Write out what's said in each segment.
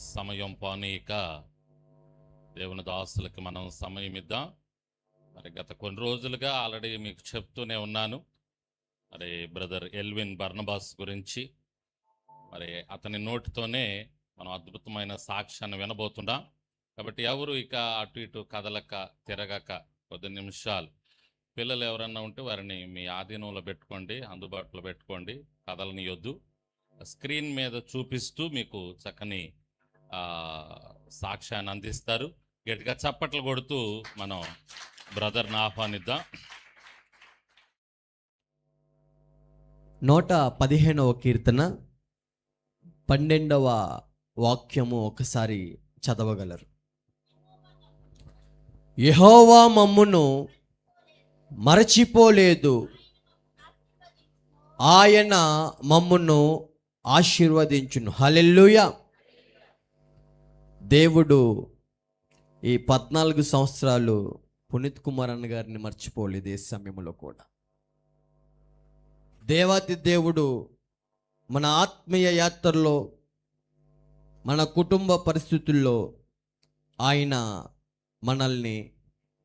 సమయం పోనీక దేవుని దాసులకి మనం సమయం ఇద్దాం. మరి గత కొన్ని రోజులుగా ఆల్రెడీ మీకు చెప్తూనే ఉన్నాను మరి బ్రదర్ ఎల్విన్ బర్నబాస్ గురించి. మరి అతని నోటితోనే మనం అద్భుతమైన సాక్ష్యాన్ని వినబోతున్నాం. కాబట్టి ఎవరు ఇక అటు ఇటు కదలక తిరగక కొద్ది నిమిషాలు పిల్లలు ఎవరన్నా ఉంటే వారిని మీ ఆధీనంలో పెట్టుకోండి, అందుబాటులో పెట్టుకోండి, కదలనియొద్దు. స్క్రీన్ మీద చూపిస్తూ మీకు చక్కని సాక్ష్యాన్ని అందిస్తారు. గట్టిగా చప్పట్లు కొడుతూ మనం బ్రదర్ని ఆహ్వానిద్దాం. 115వ కీర్తన 12వ వాక్యము ఒకసారి చదవగలరు. యెహోవా మమ్మును మరచిపోలేదు, ఆయన మమ్మును ఆశీర్వదించును. హల్లెలూయా. దేవుడు ఈ 14 సంవత్సరాలు పునీత్ కుమార్ అన్న గారిని మర్చిపోలేదు. ఏ సమయంలో కూడా దేవాతి దేవుడు మన ఆత్మీయ యాత్రలో, మన కుటుంబ పరిస్థితుల్లో ఆయన మనల్ని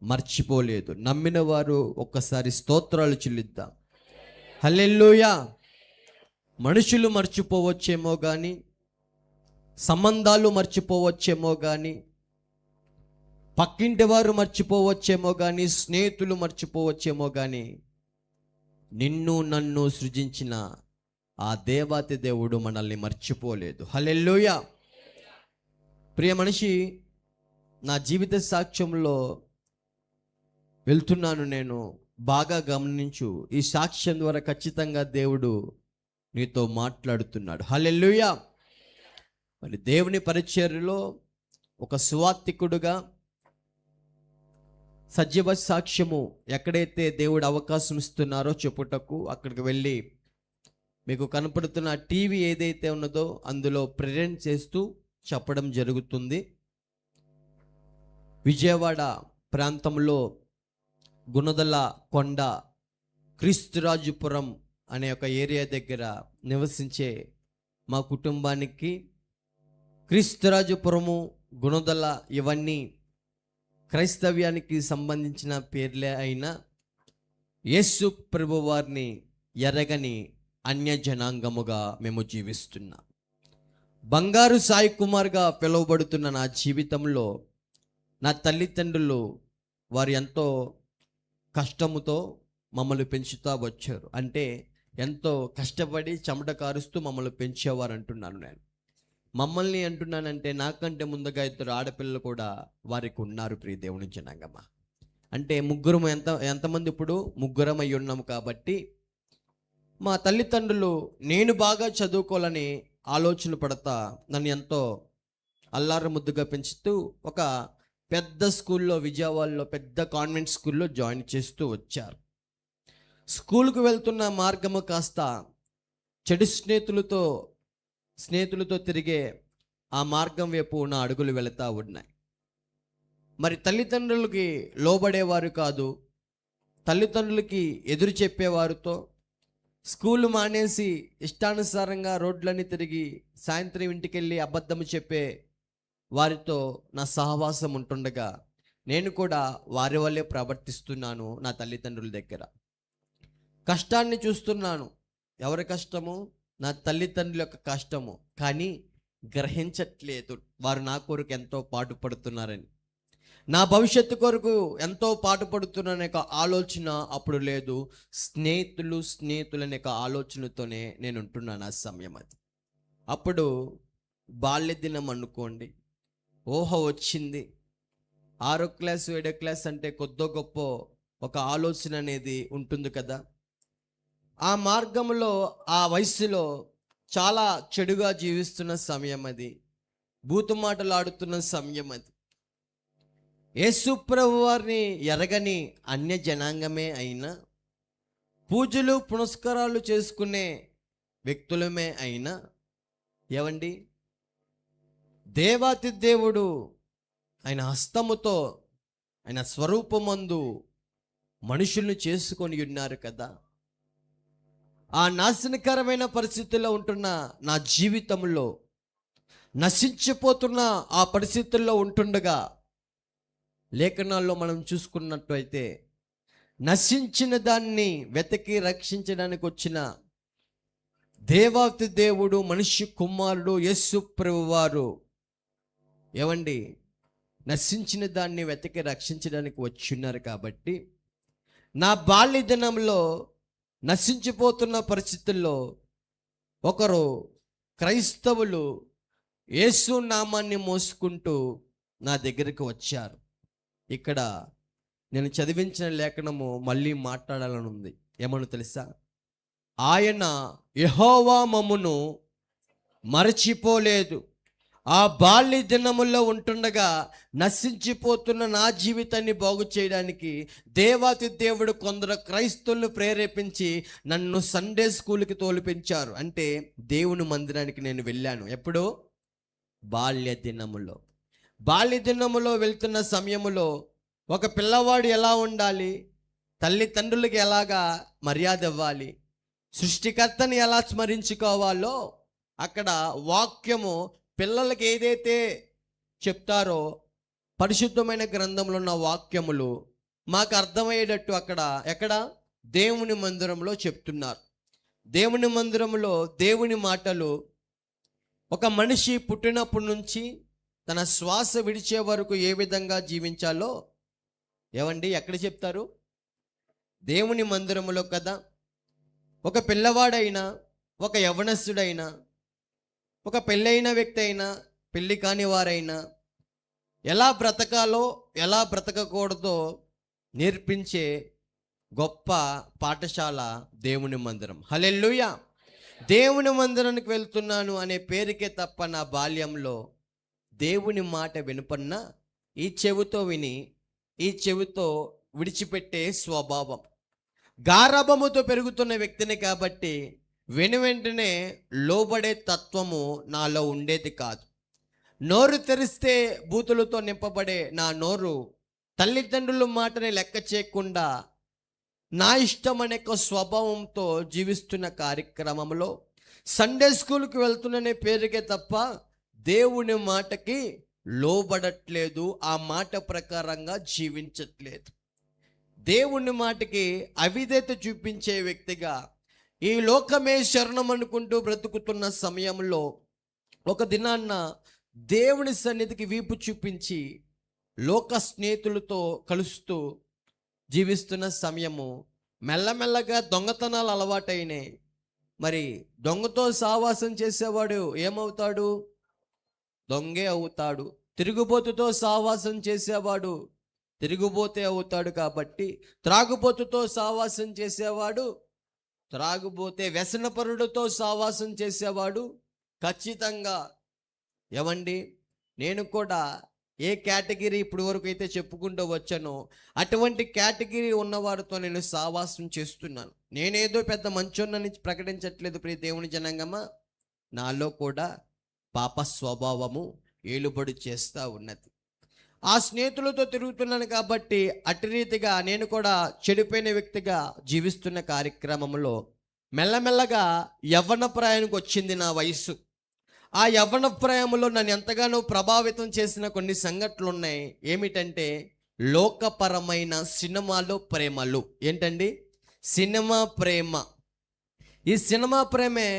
మర్చిపోలేదు. నమ్మిన వారు ఒక్కసారి స్తోత్రాలు చెల్లిద్దాం. హల్లెలూయా. మనుషులు మర్చిపోవచ్చేమో కానీ, సంబంధాలు మర్చిపోవచ్చేమో కానీ, పక్కింటి వారు మర్చిపోవచ్చేమో కానీ, స్నేహితులు మర్చిపోవచ్చేమో కానీ, నిన్ను నన్ను సృజించిన ఆ దేవాతి దేవుడు మనల్ని మర్చిపోలేదు. హల్లెలూయా. ప్రియ మనిషి, నా జీవిత సాక్ష్యంలో వెళ్తున్నాను, నేను బాగా గమనించు. ఈ సాక్ష్యం ద్వారా ఖచ్చితంగా దేవుడు నీతో మాట్లాడుతున్నాడు. హల్లెలూయా. మరి దేవుని పరిచర్యలో ఒక సువార్తికుడుగా సజీవ సాక్ష్యము ఎక్కడైతే దేవుడు అవకాశం ఇస్తున్నారో చెప్పుటకు అక్కడికి వెళ్ళి మీకు కనపడుతున్న టీవీ ఏదైతే ఉన్నదో అందులో ప్రెజెంట్ చేస్తూ చెప్పడం జరుగుతుంది. విజయవాడ ప్రాంతంలో గుణదల కొండ, క్రీస్తురాజుపురం అనే ఒక ఏరియా దగ్గర నివసించే మా కుటుంబానికి క్రీస్తురాజుపురము, గుణదల ఇవన్నీ క్రైస్తవ్యానికి సంబంధించిన పేర్లే అయినా యేసు ప్రభు వారిని ఎరగని అన్య జనాంగముగా మేము జీవిస్తున్నాం. బంగారు సాయి కుమార్గా పిలువబడుతున్న నా జీవితంలో నా తల్లిదండ్రులు వారు ఎంతో కష్టముతో మమ్మల్ని పెంచుతూ వచ్చారు. అంటే ఎంతో కష్టపడి చెమట కారుస్తూ మమ్మల్ని పెంచేవారు అంటున్నాను. నేను మమ్మల్ని అంటున్నానంటే నాకంటే ముందుగా 2 ఆడపిల్లలు కూడా వారికి ఉన్నారు. ప్రియ దేవుని జనాంగమా, అంటే ముగ్గురం ఎంతమంది ఇప్పుడు ముగ్గురం అయి ఉన్నాము. కాబట్టి మా తల్లిదండ్రులు నేను బాగా చదువుకోవాలని ఆలోచన పడతా నన్ను ఎంతో అల్లారు ముద్దుగా పెంచుతూ ఒక పెద్ద స్కూల్లో, విజయవాడలో పెద్ద కాన్వెంట్ స్కూల్లో జాయిన్ చేస్తూ వచ్చారు. స్కూల్కు వెళ్తున్న మార్గము కాస్త చెడు స్నేహితులతో తిరిగే ఆ మార్గం వైపు నా అడుగులు వెళుతూ ఉన్నాయి. మరి తల్లిదండ్రులకి లోబడేవారు కాదు, తల్లిదండ్రులకి ఎదురు చెప్పేవారితో స్కూల్ మానేసి ఇష్టానుసారంగా రోడ్లన్నీ తిరిగి సాయంత్రం ఇంటికి వెళ్ళి అబద్ధము చెప్పే వారితో నా సహవాసం ఉంటుండగా నేను కూడా వారి వల్లే ప్రవర్తిస్తున్నాను. నా తల్లిదండ్రుల దగ్గర కష్టాన్ని చూస్తున్నాను. ఎవరి కష్టము? నా తల్లిదండ్రుల యొక్క కష్టము. కానీ గ్రహించట్లేదు వారు నా కొరకు ఎంతో పాటుపడుతున్నారని, నా భవిష్యత్తు కొరకు ఎంతో పాటుపడుతున్నారనే ఒక ఆలోచన అప్పుడు లేదు. స్నేహితులనే ఒక ఆలోచనతోనే నేను ఉంటున్నాను ఆ సమయం. అది అప్పుడు బాల్య దినం అనుకోండి, ఓహో వచ్చింది. 6వ క్లాసు 7వ క్లాస్ అంటే కొద్దో గొప్ప ఒక ఆలోచన అనేది ఉంటుంది కదా. ఆ మార్గంలో ఆ వయసులో చాలా చెడుగా జీవిస్తున్న సమయం అది, బూతుమాటలు ఆడుతున్న సమయం అది. యేసు ప్రభు వారిని ఎరగని అన్య జనాంగమే అయినా, పూజలు పునస్కారాలు చేసుకునే వ్యక్తులమే అయినా, ఏవండి దేవాతి దేవుడు ఆయన హస్తముతో ఆయన స్వరూపమందు మనుషుల్ని చేసుకొని ఉన్నారు కదా. ఆ నాశనకరమైన పరిస్థితుల్లో ఉంటున్న నా జీవితంలో నశించిపోతున్న ఆ పరిస్థితుల్లో ఉంటుండగా లేఖనాల్లో మనం చూసుకున్నట్లయితే నశించిన దాన్ని వెతికి రక్షించడానికి వచ్చిన దేవాతి దేవుడు మనిషి కుమారుడు యేసు ప్రభువారు ఏమండి నశించిన దాన్ని వెతికి రక్షించడానికి వచ్చిన్నారు. కాబట్టి నా బాల్య దినంలో నశించిపోతున్న పరిస్థితుల్లో ఒకరు క్రైస్తవులు యేసు నామాన్ని మోసుకుంటూ నా దగ్గరికి వచ్చారు. ఇక్కడ నేను చదివించిన లేఖనము మళ్ళీ మాట్లాడాలని ఉంది. ఏమను తెలుసా? ఆయన యెహోవా మమ్మును మరచిపోలేదు. ఆ బాల్య దినముల్లో ఉంటుండగా నశించిపోతున్న నా జీవితాన్ని బాగు చేయడానికి దేవాతి దేవుడు కొందరు క్రైస్తవులను ప్రేరేపించి నన్ను సండే స్కూల్కి తోలిపించారు. అంటే దేవుని మందిరానికి నేను వెళ్ళాను. ఎప్పుడు? బాల్య దినములో. బాల్య దినములో వెళ్తున్న సమయములో ఒక పిల్లవాడు ఎలా ఉండాలి, తల్లిదండ్రులకి ఎలాగా మర్యాద ఇవ్వాలి, సృష్టికర్తని ఎలా స్మరించుకోవాలో అక్కడ వాక్యము పిల్లలకి ఏదైతే చెప్తారో పరిశుద్ధమైన గ్రంథంలో ఉన్న వాక్యములు మాకు అర్థమయ్యేటట్టు ఎక్కడ దేవుని మందిరంలో చెప్తున్నారు. దేవుని మందిరంలో దేవుని మాటలు ఒక మనిషి పుట్టినప్పటి నుంచి తన శ్వాస విడిచే వరకు ఏ విధంగా జీవించాలో ఏమండి ఎక్కడ చెప్తారు? దేవుని మందిరములో కదా. ఒక పిల్లవాడైనా, ఒక యవనస్తుడైనా, ఒక పెళ్ళైన వ్యక్తి అయినా, పెళ్ళి కాని వారైనా ఎలా బ్రతకాలో ఎలా బ్రతకకూడదో నేర్పించే గొప్ప పాఠశాల దేవుని మందిరం. హల్లెలూయా. దేవుని మందిరానికి వెళ్తున్నాను అనే పేరుకే తప్ప నా బాల్యంలో దేవుని మాట వినపన్నా ఈ చెవితో విని ఈ చెవితో విడిచిపెట్టే స్వభావం, గారాబముతో పెరుగుతున్న వ్యక్తిని కాబట్టి వెంటనే లోబడే తత్వము నాలో ఉండేది కాదు. నోరు తెరిస్తే బూతులతో నింపబడే నా నోరు తల్లిదండ్రుల మాటని లెక్క చేయకుండా నా ఇష్టం అనే స్వభావంతో జీవిస్తున్న కార్యక్రమంలో సండే స్కూల్కి వెళ్తున్ననే పేరుకే తప్ప దేవుని మాటకి లోబడట్లేదు, ఆ మాట ప్రకారంగా జీవించట్లేదు. దేవుని మాటకి అవిధేయత చూపించే వ్యక్తిగా ఈ లోకమే శరణం అనుకుంటూ బ్రతుకుతున్న సమయంలో ఒక దినాన్న దేవుని సన్నిధికి వీపు చూపించి లోక స్నేహితులతో కలుస్తూ జీవిస్తున్న సమయము మెల్లమెల్లగా దొంగతనాలు అలవాటైనాయి. మరి దొంగతో సావాసం చేసేవాడు ఏమవుతాడు? దొంగే అవుతాడు. తిరుగుబోతుతో సావాసం చేసేవాడు తిరుగుబోతే అవుతాడు. కాబట్టి త్రాగుబోతుతో సావాసం చేసేవాడు త్రాగుబోతే, వ్యసనపరుడితో సావాసం చేసేవాడు ఖచ్చితంగా ఏమండి నేను కూడా ఏ కేటగిరీ ఇప్పుడు వరకు అయితే చెప్పుకుంటూ వచ్చానో అటువంటి కేటగిరీ ఉన్నవారితో నేను సావాసం చేస్తున్నాను. నేనేదో పెద్ద మంచోన్నని ప్రకటించట్లేదు ప్రియ దేవుని జనాంగమా. నాలో కూడా పాప స్వభావము ఏలుబడి చేస్తూ ఉన్నది. ఆ స్నేహితులతో తిరుగుతున్నాను కాబట్టి అటు రీతిగా నేను కూడా చెడిపోయిన వ్యక్తిగా జీవిస్తున్న కార్యక్రమంలో మెల్లమెల్లగా యవ్వన ప్రాయానికి వచ్చింది నా వయసు. ఆ యవ్వన ప్రాయంలో నన్ను ఎంతగానో ప్రభావితం చేసిన కొన్ని సంఘటనలు ఉన్నాయి. ఏమిటంటే లోకపరమైన సినిమాలో ప్రేమలు. ఏంటండి? సినిమా ప్రేమ. ఈ సినిమా ప్రేమే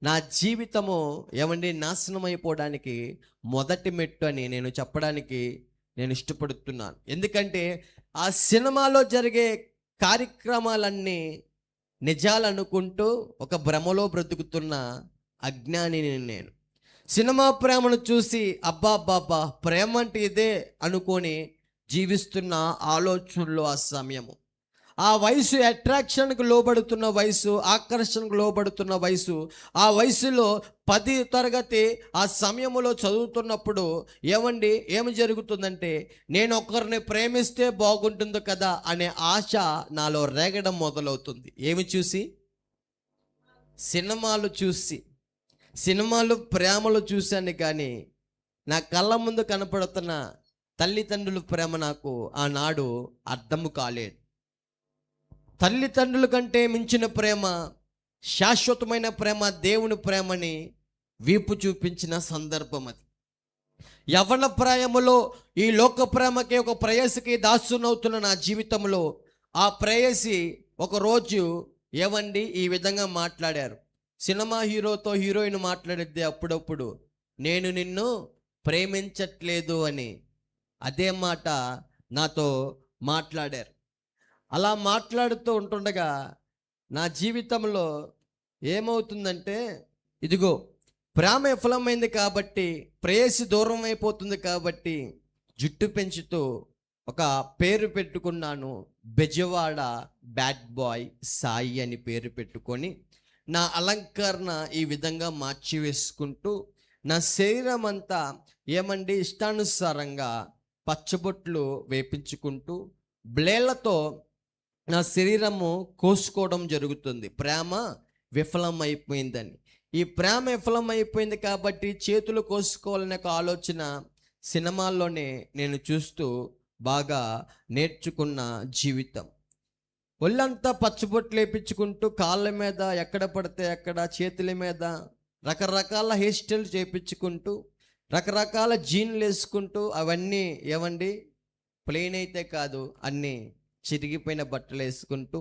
నా జీవితము ఏమండి నాశనం అయిపోవడానికి మొదటి మెట్టు అని నేను చెప్పడానికి నేను ఇష్టపడుతున్నాను. ఎందుకంటే ఆ సినిమాలో జరిగే కార్యక్రమాలన్నీ నిజాలనుకుంటూ ఒక భ్రమలో బ్రతుకుతున్న అజ్ఞానిని నేను. సినిమా ప్రేమను చూసి అబ్బా ప్రేమ అంటే ఇదే అనుకొని జీవిస్తున్న ఆలోచనలో ఆ సమయము, ఆ వయసు అట్రాక్షన్కు లోబడుతున్న వయసు, ఆకర్షణకు లోబడుతున్న వయసు. ఆ వయసులో 10వ తరగతి ఆ సమయంలో చదువుతున్నప్పుడు ఏమి జరుగుతుందంటే నేను ఒకరిని ప్రేమిస్తే బాగుంటుంది కదా అనే ఆశ నాలో రేగడం మొదలవుతుంది. ఏమి చూసి? సినిమాలు చూసి. సినిమాలు ప్రేమలు చూశాను, కానీ నా కళ్ళ ముందు కనపడుతున్న తల్లిదండ్రుల ప్రేమ నాకు ఆనాడు అర్థము కాలేదు. తల్లిదండ్రుల కంటే మించిన ప్రేమ, శాశ్వతమైన ప్రేమ, దేవుని ప్రేమని వీపు చూపించిన సందర్భం అది. యవ్వన ప్రాయములో ఈ లోక ప్రేమకి, ఒక ప్రేయసికి దాసునవుతున్న నా జీవితంలో ఆ ప్రేయసి ఒకరోజు ఏవండి ఈ విధంగా మాట్లాడారు. సినిమా హీరోతో హీరోయిన్ మాట్లాడిద్ది అప్పుడప్పుడు, నేను నిన్ను ప్రేమించట్లేదు అని. అదే మాట నాతో మాట్లాడారు. అలా మాట్లాడుతూ ఉంటుండగా నా జీవితంలో ఏమవుతుందంటే, ఇదిగో ప్రేమ విఫలమైంది కాబట్టి, ప్రేయసి దూరం అయిపోతుంది కాబట్టి జుట్టు పెంచుతూ ఒక పేరు పెట్టుకున్నాను. బెజవాడ బ్యాడ్ బాయ్ సాయి అని పేరు పెట్టుకొని నా అలంకరణ ఈ విధంగా మార్చి వేసుకుంటూ, నా శరీరం అంతా ఏమండి ఇష్టానుసారంగా పచ్చబొట్లు వేపించుకుంటూ, బ్లేళ్లతో నా శరీరము కోసుకోవడం జరుగుతుంది. ప్రేమ విఫలమైపోయిందని. ఈ ప్రేమ విఫలమైపోయింది కాబట్టి చేతులు కోసుకోవాలనే ఒక ఆలోచన సినిమాల్లోనే నేను చూస్తూ బాగా నేర్చుకున్న జీవితం. ఒళ్ళంతా పచ్చబొట్లు వేయించుకుంటూ, కాళ్ళ మీద ఎక్కడ పడితే అక్కడ, చేతుల మీద రకరకాల హెయిర్ స్టైల్ చేయించుకుంటూ, రకరకాల జీన్లు వేసుకుంటూ, అవన్నీ ఏమండి ప్లెయిన్ అయితే కాదు, అన్నీ చిరిగిపోయిన బట్టలు వేసుకుంటూ,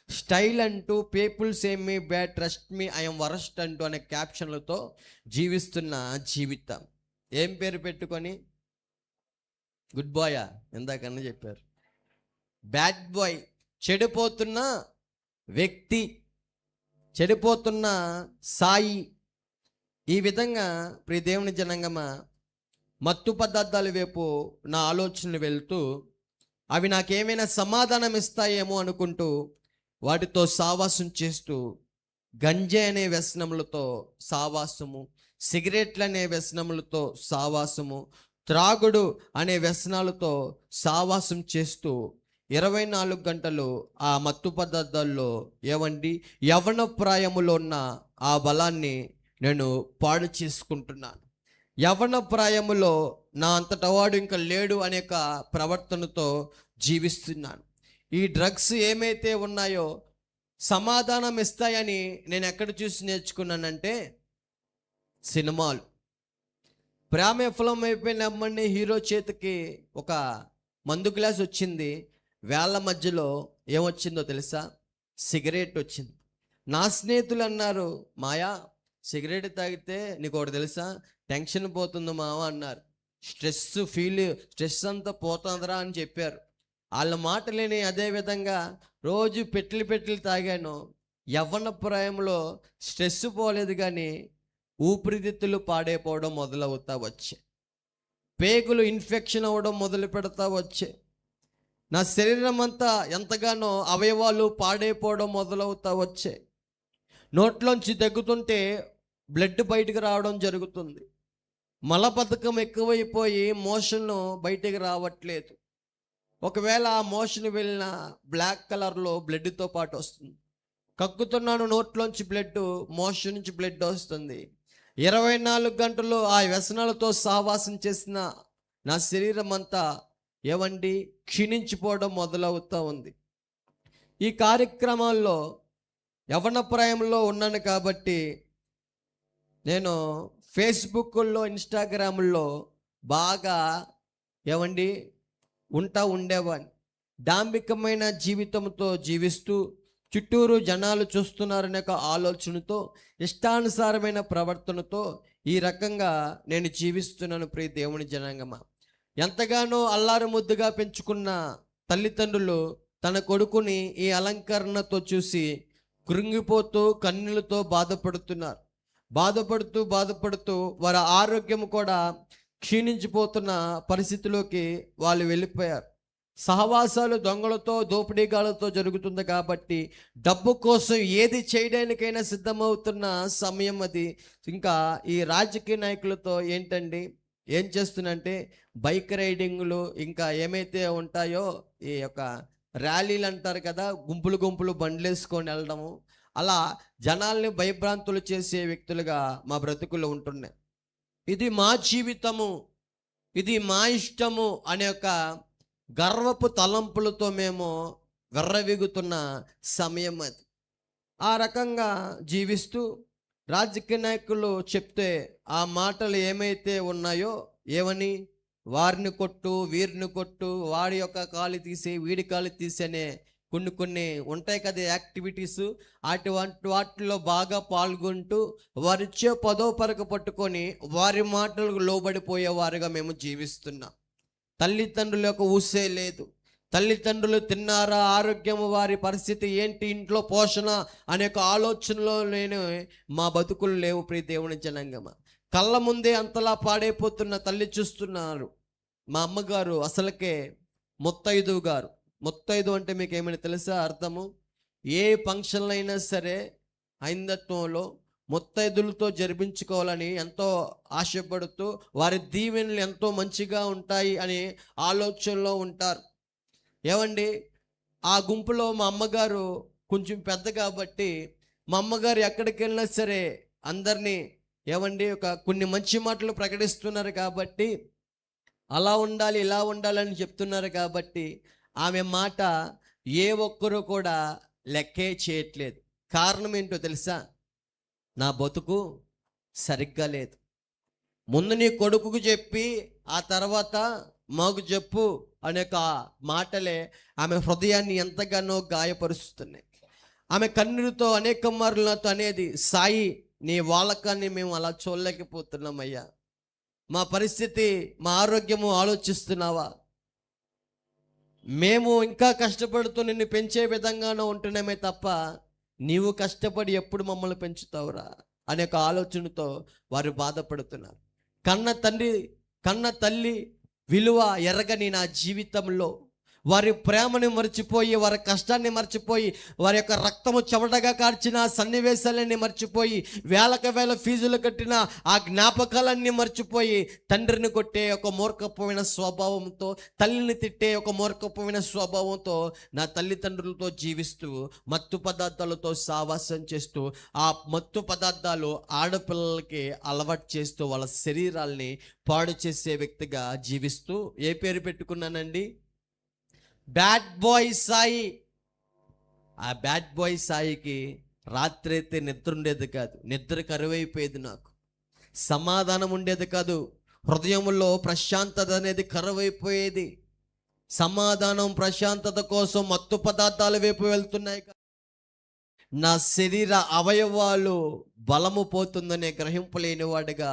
స్టైల్ అంటూ, people same me bad trust me I'm worst అంటూ అనే క్యాప్షన్లతో జీవిస్తున్న జీవితం. ఏం పేరు పెట్టుకొని? గుడ్ బాయా, ఇందాకన్నా చెప్పారు. బ్యాడ్ బాయ్, చెడిపోతున్న వ్యక్తి, చెడిపోతున్న సాయి. ఈ విధంగా ప్రియ దేవుని జనాంగమా, మత్తు పదార్థాల వైపు నా ఆలోచనలు వెళ్తూ, అవి నాకేమైనా సమాధానం ఇస్తాయేమో అనుకుంటూ వాటితో సావాసం చేస్తూ, గంజే అనే వ్యసనములతో సావాసము, సిగరెట్లు అనే వ్యసనములతో సావాసము, త్రాగుడు అనే వ్యసనాలతో సావాసం చేస్తూ 24 గంటలు ఆ మత్తు పదార్థాల్లో ఏవండి యవ్వన ప్రాయములో ఉన్న ఆ బలాన్ని నేను పాడు చేసుకుంటున్నాను. యవ్వన ప్రాయములో నా అంతట వాడు ఇంకా లేడు అనే ప్రవర్తనతో జీవిస్తున్నాను. ఈ డ్రగ్స్ ఏమైతే ఉన్నాయో సమాధానం ఇస్తాయని నేను ఎక్కడ చూసి నేర్చుకున్నానంటే, సినిమాలు. ప్రేమ విఫలం అయిపోయిన అమ్మని హీరో చేతికి ఒక మందు గ్లాస్ వచ్చింది. వేళ్ళ మధ్యలో ఏమొచ్చిందో తెలుసా? సిగరెట్ వచ్చింది. నా స్నేహితులు అన్నారు, మాయా సిగరెట్ తాగితే నీకు ఒకటి తెలుసా, టెన్షన్ పోతుంది మావ అన్నారు. స్ట్రెస్ అంతా పోతుందిరా అని చెప్పారు. వాళ్ళ మాటలేని అదే విధంగా రోజు పెట్టెలు తాగాను. యవ్వన ప్రాయంలో స్ట్రెస్ పోలేదు, కానీ ఊపిరితిత్తులు పాడైపోవడం మొదలవుతా వచ్చే, పేగులు ఇన్ఫెక్షన్ అవ్వడం మొదలు పెడతా వచ్చే, నా శరీరం అంతా ఎంతగానో అవయవాలు పాడైపోవడం మొదలవుతా వచ్చే, నోట్లోంచి దగ్గుతుంటే బ్లడ్ బయటకు రావడం జరుగుతుంది, మలబద్ధకం ఎక్కువైపోయి మోషన్ బయటికి రావట్లేదు. ఒకవేళ ఆ మోషన్ వెళ్ళిన బ్లాక్ కలర్లో బ్లడ్తో పాటు వస్తుంది. కక్కుతున్నాను, నోట్లోంచి బ్లడ్, మోషన్ నుంచి బ్లడ్ వస్తుంది. 24 గంటలు ఆ వ్యసనాలతో సావాసం చేసిన నా శరీరం అంతా ఏవండి క్షీణించిపోవడం మొదలవుతూ ఉంది. ఈ కార్యక్రమాల్లో యవ్వన ప్రాయంలో ఉన్నాను కాబట్టి నేను ఫేస్బుక్లో, ఇన్స్టాగ్రామ్లో బాగా ఏవండి ఉండేవాడిని. డాంబికమైన జీవితంతో జీవిస్తూ చుట్టూరు జనాలు చూస్తున్నారనే ఒక ఆలోచనతో, ఇష్టానుసారమైన ప్రవర్తనతో ఈ రకంగా నేను జీవిస్తున్నాను. ప్రియ దేవుని జనాంగమా, ఎంతగానో అల్లారు ముద్దుగా పెంచుకున్న తల్లిదండ్రులు తన కొడుకుని ఈ అలంకరణతో చూసి కృంగిపోతూ కన్నులతో బాధపడుతున్నారు. బాధపడుతూ వారి ఆరోగ్యం కూడా క్షీణించిపోతున్న పరిస్థితిలోకి వాళ్ళు వెళ్ళిపోయారు. సహవాసాలు దొంగలతో, దోపిడీగాలతో జరుగుతుంది కాబట్టి డబ్బు కోసం ఏది చేయడానికైనా సిద్ధమవుతున్న సమయం అది. ఇంకా ఈ రాజకీయ నాయకులతో ఏంటండి, ఏం చేస్తున్నంటే బైక్ రైడింగ్లు, ఇంకా ఏమైతే ఉంటాయో ఈ యొక్క ర్యాలీలు అంటారు కదా, గుంపులు బండ్లు వేసుకొని వెళ్ళడము, అలా జనాల్ని భయభ్రాంతులు చేసే వ్యక్తులుగా మా బ్రతుకులు ఉంటున్నాయి. ఇది మా జీవితము, ఇది మా ఇష్టము అనే ఒక గర్వపు తలంపులతో మేము వెర్రవిగుతున్న సమయం అది. ఆ రకంగా జీవిస్తూ రాజకీయ నాయకులు చెప్తే ఆ మాటలు ఏమైతే ఉన్నాయో, ఏమని, వారిని కొట్టు, వీరిని కొట్టు, వాడి యొక్క కాలు తీసి వీడి కాలు తీసి అనే కొన్ని ఉంటాయి కదా యాక్టివిటీస్. వాటిలో బాగా పాల్గొంటూ వారిచ్చే పదో పరక పట్టుకొని వారి మాటలకు లోబడిపోయేవారుగా మేము జీవిస్తున్నాం. తల్లిదండ్రుల యొక్క ఊసే లేదు. తల్లిదండ్రులు తిన్నారా, ఆరోగ్యం, వారి పరిస్థితి ఏంటి, ఇంట్లో పోషణ అనే ఒక ఆలోచనలో నేను మా బతుకులు లేవు. ప్రియ దేవుని జనాంగమా, కళ్ళ ముందే అంతలా పాడైపోతున్న తల్లి చూస్తున్నారు. మా అమ్మగారు అసలుకే ముత్తైదు గారు. ముత్తైదు అంటే మీకు ఏమైనా తెలుసా అర్థము? ఏ ఫంక్షన్లు అయినా సరే హైందత్వంలో ముత్తైదులతో జరిపించుకోవాలని ఎంతో ఆశపడుతూ వారి దీవెనలు ఎంతో మంచిగా ఉంటాయి అనే ఆలోచనలో ఉంటారు. ఏమండి, ఆ గుంపులో మా అమ్మగారు కొంచెం పెద్ద కాబట్టి మా అమ్మగారు ఎక్కడికి వెళ్ళినా సరే అందరినీ ఏమండి కొన్ని మంచి మాటలు ప్రకటిస్తున్నారు కాబట్టి, అలా ఉండాలి ఇలా ఉండాలని చెప్తున్నారు కాబట్టి ఆమె మాట ఏ ఒక్కరు కూడా లెక్కే చేయట్లేదు. కారణం ఏంటో తెలుసా? నా బతుకు సరిగ్గా లేదు. ముందు నీ కొడుకుకు చెప్పి ఆ తర్వాత మాకు చెప్పు అనే మాటలే ఆమె హృదయాన్ని ఎంతగానో గాయపరుస్తున్నాయి. ఆమె కన్నులతో అనేక మార్లు నాతో అనేది, సాయి నీ వాళ్ళకాన్ని మేము అలా చూడలేకపోతున్నామయ్యా, మా పరిస్థితి, మా ఆరోగ్యము ఆలోచిస్తున్నావా? మేము ఇంకా కష్టపడుతూ నిన్ను పెంచే విధంగానే ఉంటున్నామే తప్ప నీవు కష్టపడి ఎప్పుడు మమ్మల్ని పెంచుతావురా అనే ఒక ఆలోచనతో వారు బాధపడుతున్నారు. కన్న తల్లి విలువ ఎరగని నా జీవితంలో వారి ప్రేమని మర్చిపోయి, వారి కష్టాన్ని మర్చిపోయి, వారి యొక్క రక్తము చెమటగా కార్చిన సన్నివేశాలన్నీ మర్చిపోయి, వేలకు వేల ఫీజులు కట్టిన ఆ జ్ఞాపకాలన్నీ మర్చిపోయి, తండ్రిని కొట్టే ఒక మూర్ఖమైన స్వభావంతో, తల్లిని తిట్టే ఒక మూర్ఖమైన స్వభావంతో నా తల్లిదండ్రులతో జీవిస్తూ మత్తు పదార్థాలతో సావాసం చేస్తూ, ఆ మత్తు పదార్థాలు ఆడపిల్లలకి అలవాటు చేస్తూ వాళ్ళ శరీరాల్ని పాడు చేసే వ్యక్తిగా జీవిస్తూ ఏ పేరు పెట్టుకున్నానండి? Bad boy Sai. ఆ బ్యాడ్ బాయ్ సాయికి రాత్రి అయితే నిద్ర ఉండేది కాదు, నిద్ర కరువైపోయేది, నాకు సమాధానం ఉండేది కాదు, హృదయంలో ప్రశాంతత అనేది కరువైపోయేది. సమాధానం ప్రశాంతత కోసం మత్తు పదార్థాల వైపు వెళ్తున్నాయి. నా శరీర అవయవాలు బలము పోతుందనే గ్రహింపు లేని వాడిగా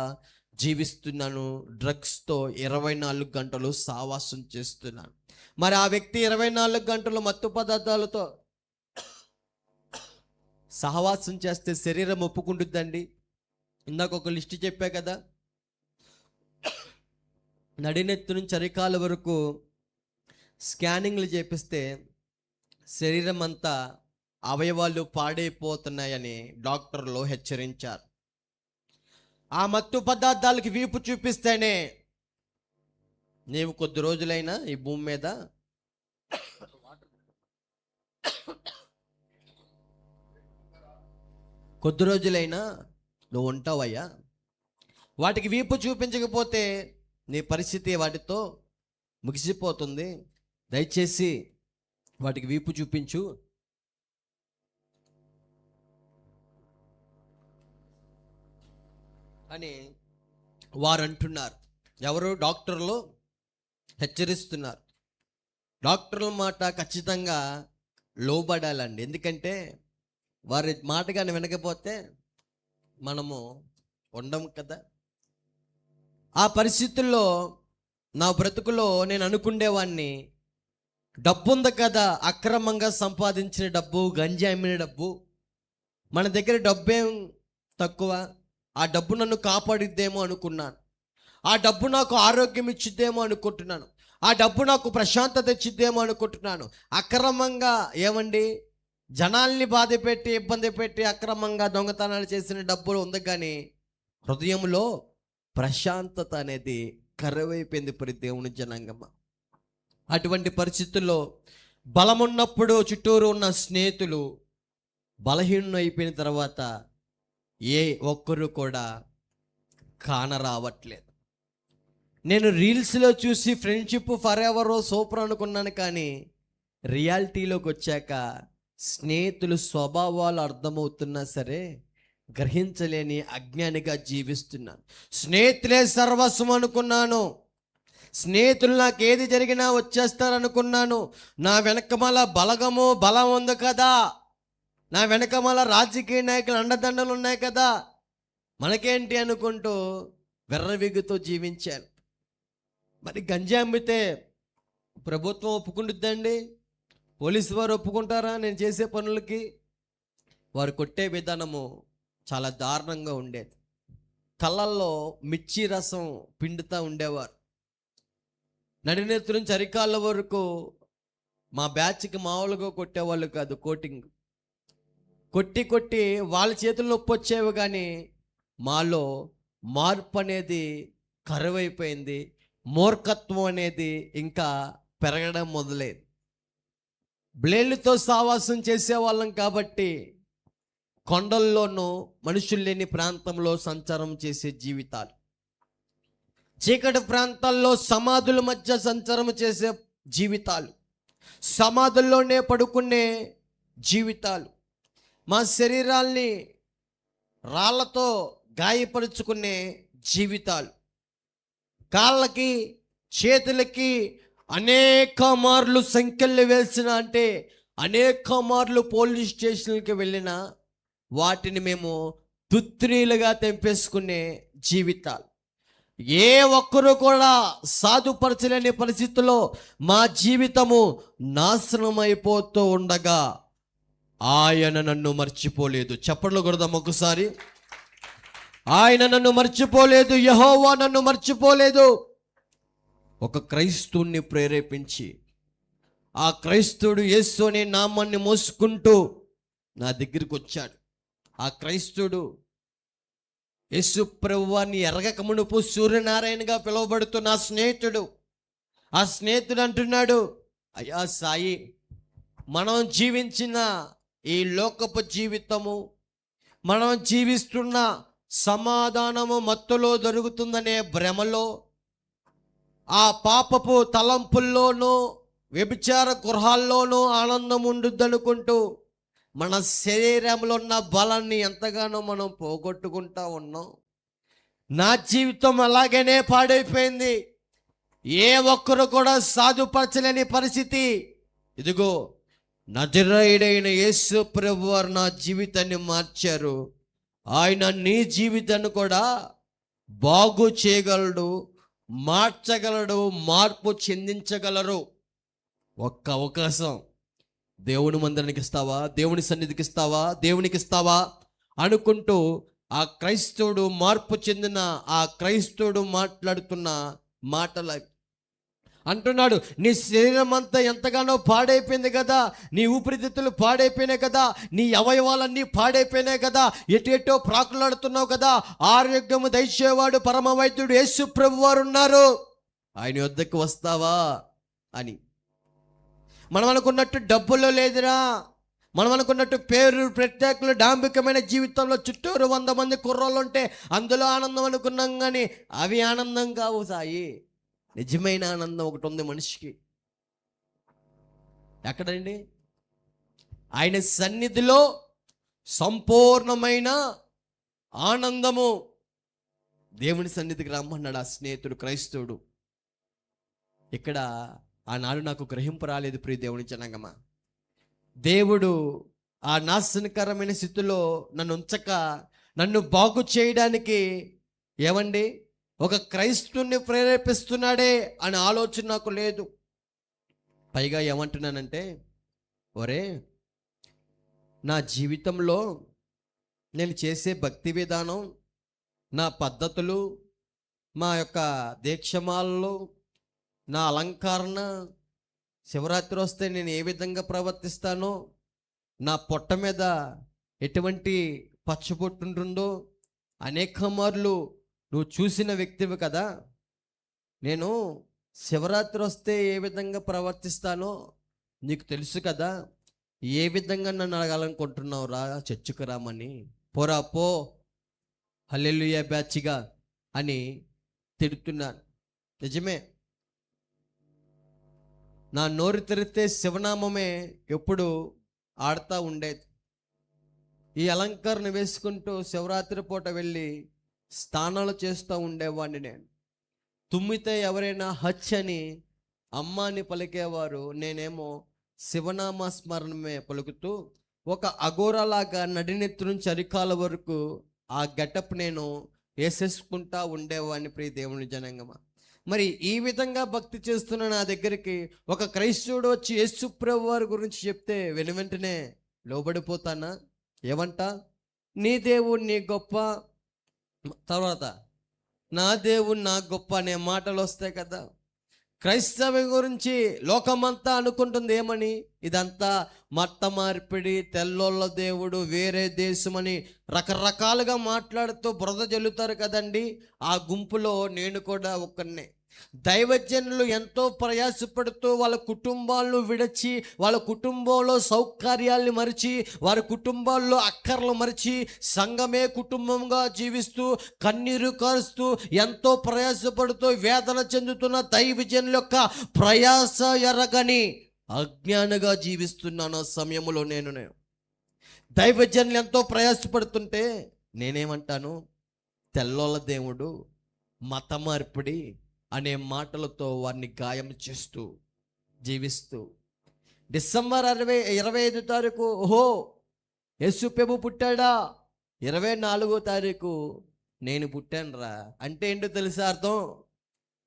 జీవిస్తున్నాను. డ్రగ్స్తో 24 గంటలు సావాసం చేస్తున్నాను. మరి ఆ వ్యక్తి 24 గంటలు మత్తు పదార్థాలతో సహవాసం చేస్తే శరీరం ఒప్పుకుంటుందండి. ఇందాక ఒక లిస్ట్ చెప్పా కదా, నడినెత్తు నుంచి అరికాల వరకు స్కానింగ్లు చేపిస్తే శరీరం అంతా అవయవాలు పాడైపోతున్నాయని డాక్టర్లు హెచ్చరించారు. ఆ మత్తు పదార్థాలకి వీపు చూపిస్తేనే నీవు కొద్ది రోజులైనా ఈ భూమి మీద నువ్వు ఉంటావయ్యా. వాటికి వీపు చూపించకపోతే నీ పరిస్థితి వాటితో ముగిసిపోతుంది. దయచేసి వాటికి వీపు చూపించు అని వారు అంటున్నారు. ఎవరు? డాక్టర్లు హెచ్చరిస్తున్నారు. డాక్టర్ల మాట ఖచ్చితంగా లోబడాలండి. ఎందుకంటే వారి మాట కానీ వినకపోతే మనము ఉండం కదా. ఆ పరిస్థితుల్లో నా బ్రతుకులో నేను అనుకునేవాడిని, డబ్బు ఉంది కదా, అక్రమంగా సంపాదించిన డబ్బు, గంజి అమ్మిన డబ్బు, మన దగ్గర డబ్బేం తక్కువ, ఆ డబ్బు నన్ను కాపాడిద్దేమో అనుకున్నాను. ఆ డబ్బు నాకు ఆరోగ్యం ఇచ్చిద్దేమో అనుకుంటున్నాను. ఆ డబ్బు నాకు ప్రశాంతత ఇచ్చిద్దేమో అనుకుంటున్నాను. అక్రమంగా ఏమండి జనాల్ని బాధ పెట్టి ఇబ్బంది పెట్టి అక్రమంగా దొంగతనాలు చేసిన డబ్బులు ఉంది, కానీ హృదయంలో ప్రశాంతత అనేది కరువైపోయింది. ప్రతి దేవుని జనాంగమ్మ, అటువంటి పరిస్థితుల్లో బలమున్నప్పుడు చుట్టూరు ఉన్న స్నేహితులు బలహీనం అయిపోయిన తర్వాత ఏ ఒక్కరు కూడా కానరావట్లేదు. నేను రీల్స్లో చూసి ఫ్రెండ్షిప్ ఫర్ ఎవర్ సూపర్ అనుకున్నాను, కానీ రియాలిటీలోకి వచ్చాక స్నేహితులు స్వభావాలు అర్థమవుతున్నా సరే గ్రహించలేని అజ్ఞానిగా జీవిస్తున్నాను. స్నేహితులే సర్వస్వం అనుకున్నాను. స్నేహితులు నాకు ఏది జరిగినా వచ్చేస్తారనుకున్నాను. నా వెనకమాల బలం ఉంది కదా, నా వెనకమాల రాజకీయ నాయకులు అండదండలు ఉన్నాయి కదా, మనకేంటి అనుకుంటూ వెర్రవిగుతూ జీవించాను. మరి గంజా అమ్మితే ప్రభుత్వం ఒప్పుకుంటుందండి? పోలీసు వారు ఒప్పుకుంటారా నేను చేసే పనులకి? వారు కొట్టే విధానము చాలా దారుణంగా ఉండేది. కళ్ళల్లో మిర్చి రసం పిండుతూ ఉండేవారు. నడినెత్తి నుంచి అరికాళ్ళ వరకు మా బ్యాచ్కి మామూలుగా కొట్టేవాళ్ళు కాదు, కోటింగ్ కొట్టి కొట్టి వాళ్ళ చేతుల్లో నొప్పి వచ్చేవి, కానీ మాలో మార్పు అనేది కరువైపోయింది. మూర్ఖత్వం అనేది ఇంకా పెరగడం మొదలైంది. బ్లేడ్లతో సావాసం చేసేవాళ్ళం కాబట్టి కొండల్లోనూ మనుషులు లేని ప్రాంతంలో సంచారం చేసే జీవితాలు, చీకటి ప్రాంతాల్లో సమాధుల మధ్య సంచారం చేసే జీవితాలు, సమాధుల్లోనే పడుకునే జీవితాలు, మా శరీరాల్ని రాళ్లతో గాయపరుచుకునే జీవితాలు, కాళ్ళకి చేతులకి అనేక మార్లు సంఖ్యలు వేసిన, అంటే అనేక మార్లు పోలీస్ స్టేషన్లకి వెళ్ళిన వాటిని మేము తుత్రీలుగా తెంపేసుకునే జీవితాలు. ఏ ఒక్కరూ కూడా సాధుపరచలేని పరిస్థితుల్లో మా జీవితము నాశనం అయిపోతూ ఉండగా ఆయన నన్ను మర్చిపోలేదు. చప్పట్లు కొడదాం ఒకసారి. ఆయన నన్ను మర్చిపోలేదు, యెహోవా నన్ను మర్చిపోలేదు. ఒక క్రైస్తవుని ప్రేరేపించి ఆ క్రైస్తవుడు యేసు అనే నామాన్ని మోసుకుంటూ నా దగ్గరికి వచ్చాడు. ఆ క్రైస్తవుడు యేసు ప్రభువాన్ని ఎరగక మునుపు సూర్యనారాయణగా పిలువబడుతున్న నా స్నేహితుడు. ఆ స్నేహితుడు అంటున్నాడు, అయ్యా సాయి, మనం జీవించిన ఈ లోకపు జీవితము, మనం జీవిస్తున్న సమాధానము మత్తులో దొరుకుతుందనే భ్రమలో, ఆ పాపపు తలంపుల్లోనూ వ్యభిచార గృహాల్లోనూ ఆనందం ఉండుద్దనుకుంటూ మన శరీరంలో ఉన్న బలాన్ని ఎంతగానో మనం పోగొట్టుకుంటా ఉన్నాం. నా జీవితం అలాగనే పాడైపోయింది. ఏ ఒక్కరు కూడా సాధుపరచలేని పరిస్థితి. ఇదిగో నజరేయుడైన యేసు ప్రభువారు నా జీవితాన్ని మార్చారు. ఆయన నీ జీవితాన్ని కూడా బాగు చేయగలడు, మార్చగలడు, మార్పు చెందించగలరు. ఒక్క అవకాశం దేవుని మందిరానికి ఇస్తావా, దేవుని సన్నిధికి ఇస్తావా, దేవునికి ఇస్తావా అనుకుంటూ ఆ క్రైస్తవుడు, మార్పు చెందిన ఆ క్రైస్తవుడు మాట్లాడుతున్న మాటలు అంటున్నాడు. నీ శరీరం అంతా ఎంతగానో పాడైపోయింది కదా, నీ ఊపిరితిత్తులు పాడైపోయినాయి కదా, నీ అవయవాలన్నీ పాడైపోయినాయి కదా, ఎటో ప్రాకులాడుతున్నావు కదా, ఆరోగ్యము దయచేవాడు పరమ వైద్యుడు యేసు ప్రభువారు ఉన్నారు, ఆయన వద్దకు వస్తావా అని. మనం అనుకున్నట్టు డబ్బులో లేదురా, మనం అనుకున్నట్టు పేరు ప్రత్యేకలు డాంబికమైన జీవితంలో చుట్టూరు 100 మంది కుర్రోళ్ళు ఉంటే అందులో ఆనందం అనుకున్నాం, కానీ అవి ఆనందం కావు సాయి. నిజమైన ఆనందం ఒకటి ఉంది మనిషికి. ఎక్కడండి? ఆయన సన్నిధిలో సంపూర్ణమైన ఆనందము. దేవుని సన్నిధికి రమ్మన్నాడు ఆ స్నేహితుడు, క్రైస్తవుడు. ఇక్కడ ఆనాడు నాకు గ్రహింపు రాలేదు ప్రియ దేవుని జనాంగమా. దేవుడు ఆ నాశనకరమైన స్థితిలో నన్ను ఉంచక నన్ను బాగు చేయడానికి ఏమండి ఒక క్రైస్తవుని ప్రేరేపిస్తున్నాడే అనే ఆలోచన నాకు లేదు. పైగా ఏమంటున్నానంటే, ఒరే నా జీవితంలో నేను చేసే భక్తి విధానం, నా పద్ధతులు, మా యొక్క దీక్షమాలలో నా అలంకరణ, శివరాత్రి వస్తే నేను ఏ విధంగా ప్రవర్తిస్తానో, నా పొట్ట మీద ఎటువంటి పచ్చబొట్టు ఉంటుందో అనేక మార్లు నువ్వు చూసిన వ్యక్తివి కదా. నేను శివరాత్రి వస్తే ఏ విధంగా ప్రవర్తిస్తానో నీకు తెలుసు కదా. ఏ విధంగా నన్ను అడగాలనుకుంటున్నావు రా, చర్చికి రామని. పోరా పో, హల్లెలూయా బ్యాచిగా అని తిడుతున్నాను. నిజమే, నా నోరు తెరిస్తే శివనామమే ఎప్పుడు ఆడుతూ ఉండేది. ఈ అలంకరణ వేసుకుంటూ శివరాత్రి పూట వెళ్ళి స్నానాలు చేస్తూ ఉండేవాడిని నేను. తుమ్మితే ఎవరైనా హచ్ అని అమ్మ అని పలికేవారు, నేనేమో శివనామ స్మరణమే పలుకుతూ ఒక అఘోరలాగా నడినెత్తి నుంచి అరికాల వరకు ఆ గెటప్ నేను వేసేసుకుంటా ఉండేవాడిని. ప్రియ దేవుని జనాంగమా, మరి ఈ విధంగా భక్తి చేస్తున్న నా దగ్గరికి ఒక క్రైస్తవుడు వచ్చి యేసు ప్రభు వారి గురించి చెప్తే వెనువెంటనే లోబడిపోతానా? ఏమంట? నీ దేవుడు నీ గొప్ప, తర్వాత నా దేవుడు నా గొప్ప అనే మాటలు వస్తాయి కదా. క్రైస్తవం గురించి లోకమంతా అనుకుంటుంది ఏమని? ఇదంతా మత మార్పిడి, తెల్లోళ్ళ దేవుడు, వేరే దేశమని రకరకాలుగా మాట్లాడుతూ బురద జల్లుతారు కదండి. ఆ గుంపులో నేను కూడా ఒక్కనే. దైవజనులు ఎంతో ప్రయాసపడుతూ వాళ్ళ కుటుంబాలను విడిచి, వాళ్ళ కుటుంబంలో సౌకర్యాల్ని మరిచి, వారి కుటుంబాల్లో అక్కర్లు మరిచి, సంఘమే కుటుంబంగా జీవిస్తూ కన్నీరు కారుస్తూ ఎంతో ప్రయాసపడుతూ వేదన చెందుతున్న దైవజనుల యొక్క ప్రయాస ఎరగని అజ్ఞానిగా జీవిస్తున్నాను. ఆ సమయంలో నేను దైవజనులు ఎంతో ప్రయాసపడుతుంటే నేనేమంటాను? తెల్లోళ్ళ దేవుడు, మత మార్పిడి అనే మాటలతో వారిని గాయం చేస్తూ జీవిస్తూ డిసెంబర్ 25 తారీఖు ఓహో యేసు ప్రభు పుట్టాడా, 24వ తారీఖు నేను పుట్టానురా అంటే ఏంటో తెలుసా అర్థం?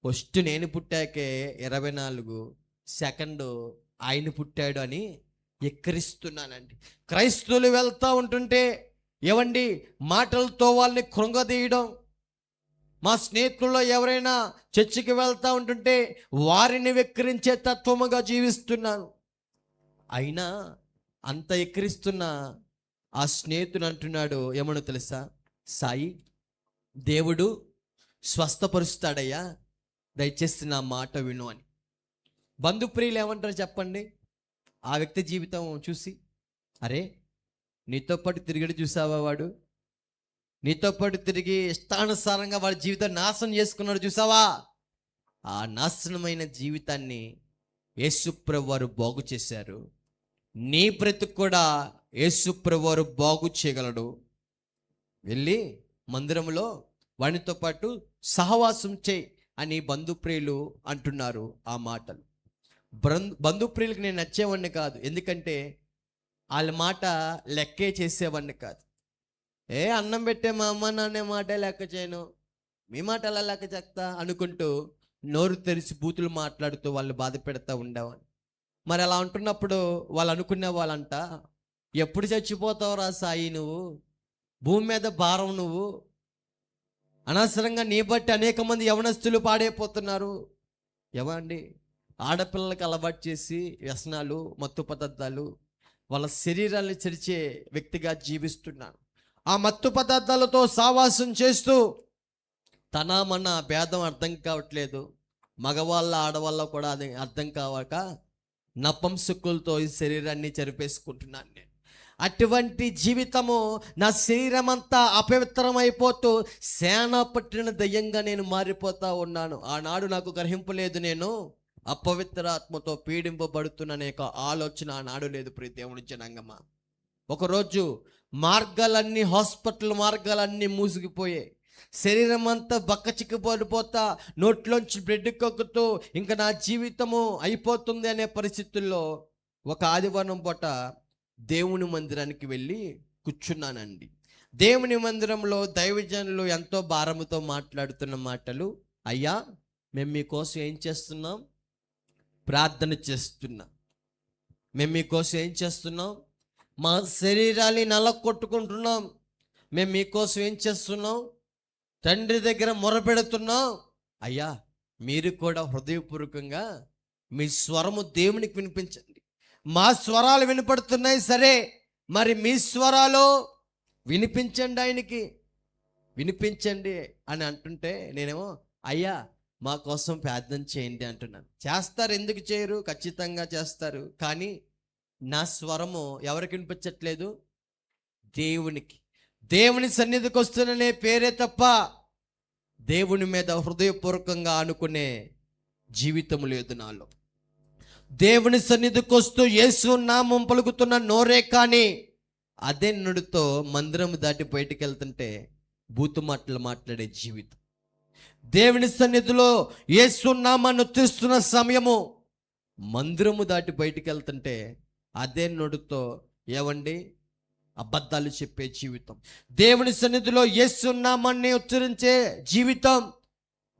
ఫస్ట్ నేను పుట్టాకే 24, సెకండ్ ఆయన పుట్టాడు అని ఎక్కిరిస్తున్నానండి. క్రైస్తవులు వెళ్తూ ఉంటుంటే ఏవండి మాటలతో వాళ్ళని కృంగదీయడం, మా స్నేహితుల్లో ఎవరైనా చర్చికి వెళ్తూ ఉంటుంటే వారిని వెక్కిరించే తత్వముగా జీవిస్తున్నాను. అయినా అంత ఎక్కిరిస్తున్న ఆ స్నేహితుడు అంటున్నాడు ఏమనో తెలుసా? సాయి, దేవుడు స్వస్థపరుస్తాడయ్యా, దయచేసి నా మాట విను అని. బంధుప్రియులు ఏమంటారు చెప్పండి? ఆ వ్యక్తి జీవితం చూసి, అరే నీతో పాటు తిరిగి చూసావా, వాడు నీతో పాటు తిరిగి ఇష్టానుసారంగా వాడి జీవితం నాశనం చేసుకున్నాడు చూసావా? ఆ నాశనమైన జీవితాన్ని యేసుప్రభు వారు బాగు చేశారు. నీ బ్రతుకు కూడా యేసుప్రభు వారు బాగు చేయగలడు. వెళ్ళి మందిరంలో వానితో పాటు సహవాసం చేయి అని బంధుప్రియులు అంటున్నారు ఆ మాటలు. బంధుప్రియులకు నేను నచ్చేవాడిని కాదు, ఎందుకంటే వాళ్ళ మాట లెక్కే చేసేవాడిని కాదు. అన్నం పెట్టే మా అమ్మ నాన్నే మాట లెక్క చేయను, మీ మాట ఎలా లెక్క చెప్తా అనుకుంటూ నోరు తెరిచి బూతులు మాట్లాడుతూ వాళ్ళు బాధ పెడతా ఉండేవాళ్ళు. మరి అలా అంటున్నప్పుడు వాళ్ళు అనుకునే వాళ్ళంట, ఎప్పుడు చచ్చిపోతావురా సాయి, నువ్వు భూమి మీద భారం, నువ్వు అనవసరంగా నీ బట్టి అనేక మంది యవనస్తులు పాడైపోతున్నారు. ఏమండి, ఆడపిల్లలకి అలవాటు చేసి వ్యసనాలు, మత్తు పదార్థాలు, వాళ్ళ శరీరాన్ని చెరిచే వ్యక్తిగా జీవిస్తున్నాను. ఆ మత్తు పదార్థాలతో సావాసం చేస్తూ తన మన భేదం అర్థం కావట్లేదు, మగవాళ్ళ ఆడవాళ్ళ కూడా అది అర్థం కావక నపంసకులతో ఈ శరీరాన్ని చెరిపేసుకుంటున్నాను నేను. అటువంటి జీవితము, నా శరీరం అంతా అపవిత్రమైపోతూ సేన పట్టిన దయ్యంగా నేను మారిపోతా ఉన్నాను. ఆనాడు నాకు గ్రహింపలేదు, నేను అపవిత్ర ఆత్మతో పీడింపబడుతున్ననే ఒక ఆలోచన ఆనాడు లేదు. ప్రియ దేవుని జనాంగమా, ఒకరోజు మార్గాలన్నీ, హాస్పిటల్ మార్గాలన్నీ మూసిగిపోయాయి. శరీరం అంతా బక్కచిక్కిపడిపోతా, నోట్లోంచి బ్లడ్ కక్కుతూ ఇంకా నా జీవితము అయిపోతుంది అనే పరిస్థితుల్లో ఒక ఆదివారం పూట దేవుని మందిరానికి వెళ్ళి కూర్చున్నానండి. దేవుని మందిరంలో దైవజనులు ఎంతో భారముతో మాట్లాడుతున్న మాటలు, అయ్యా మేము మీకోసం ఏం చేస్తున్నాం? ప్రార్థన చేస్తున్నాం. మేము మీకోసం ఏం చేస్తున్నాం? మా శరీరాన్ని నలకొట్టుకుంటున్నాం. మేము మీకోసం ఏం చేస్తున్నాం? తండ్రి దగ్గర మొరపెడుతున్నాం. అయ్యా మీరు కూడా హృదయపూర్వకంగా మీ స్వరము దేవునికి వినిపించండి. మా స్వరాలు వినపడుతున్నాయి సరే, మరి మీ స్వరాలు వినిపించండి, ఆయనకి వినిపించండి అని అంటుంటే నేనేమో అయ్యా మా కోసం ప్రార్థన చేయండి అంటున్నాను. చేస్తారు, ఎందుకు చేయరు? ఖచ్చితంగా చేస్తారు. కానీ నా స్వరము ఎవరికి వినిపించట్లేదు? దేవునికి. దేవుని సన్నిధికి వస్తున్ననే పేరే తప్ప దేవుని మీద హృదయపూర్వకంగా అనుకునే జీవితం లేదు నాలో. దేవుని సన్నిధికి వస్తూ యేసు నామం పలుకుతున్న నోరే కానీ అదే నుడితో మందిరం దాటి బయటికి వెళ్తుంటే బూతు మాటలు మాట్లాడే జీవితం. దేవుని సన్నిధిలో యేసు నామాన్ని ఉచ్చరిస్తున్న సమయము మందిరము దాటి బయటికి వెళ్తుంటే అదే నోటితో ఏవండి అబద్ధాలు చెప్పే జీవితం. దేవుని సన్నిధిలో యేసు నామాన్ని ఉచ్చరించే జీవితం.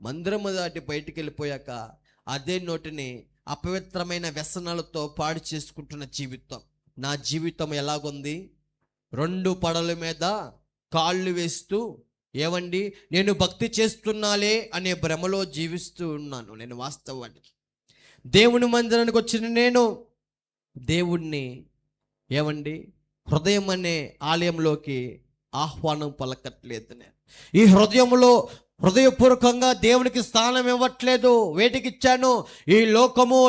మందిరము దాటి బయటికి వెళ్ళిపోయాక అదే నోటిని అపవిత్రమైన వ్యసనాలతో పాడు చేసుకుంటున్న జీవితం. నా జీవితం ఎలాగుంది? 2 పడవల మీద కాళ్ళు వేస్తూ ఏవండి నేను భక్తి చేస్తున్నాలే అనే భ్రమలో జీవిస్తూ ఉన్నాను. నేను వాస్తవానికి దేవుని మందిరానికి వచ్చిన నేను దేవుణ్ణి ఏవండి హృదయం అనే ఆలయంలోకి ఆహ్వానం పలకట్లేదు. నేను ఈ హృదయపూర్వకంగా దేవునికి స్థానం ఇవ్వట్లేదు. వేటికి ఇచ్చాను? ఈ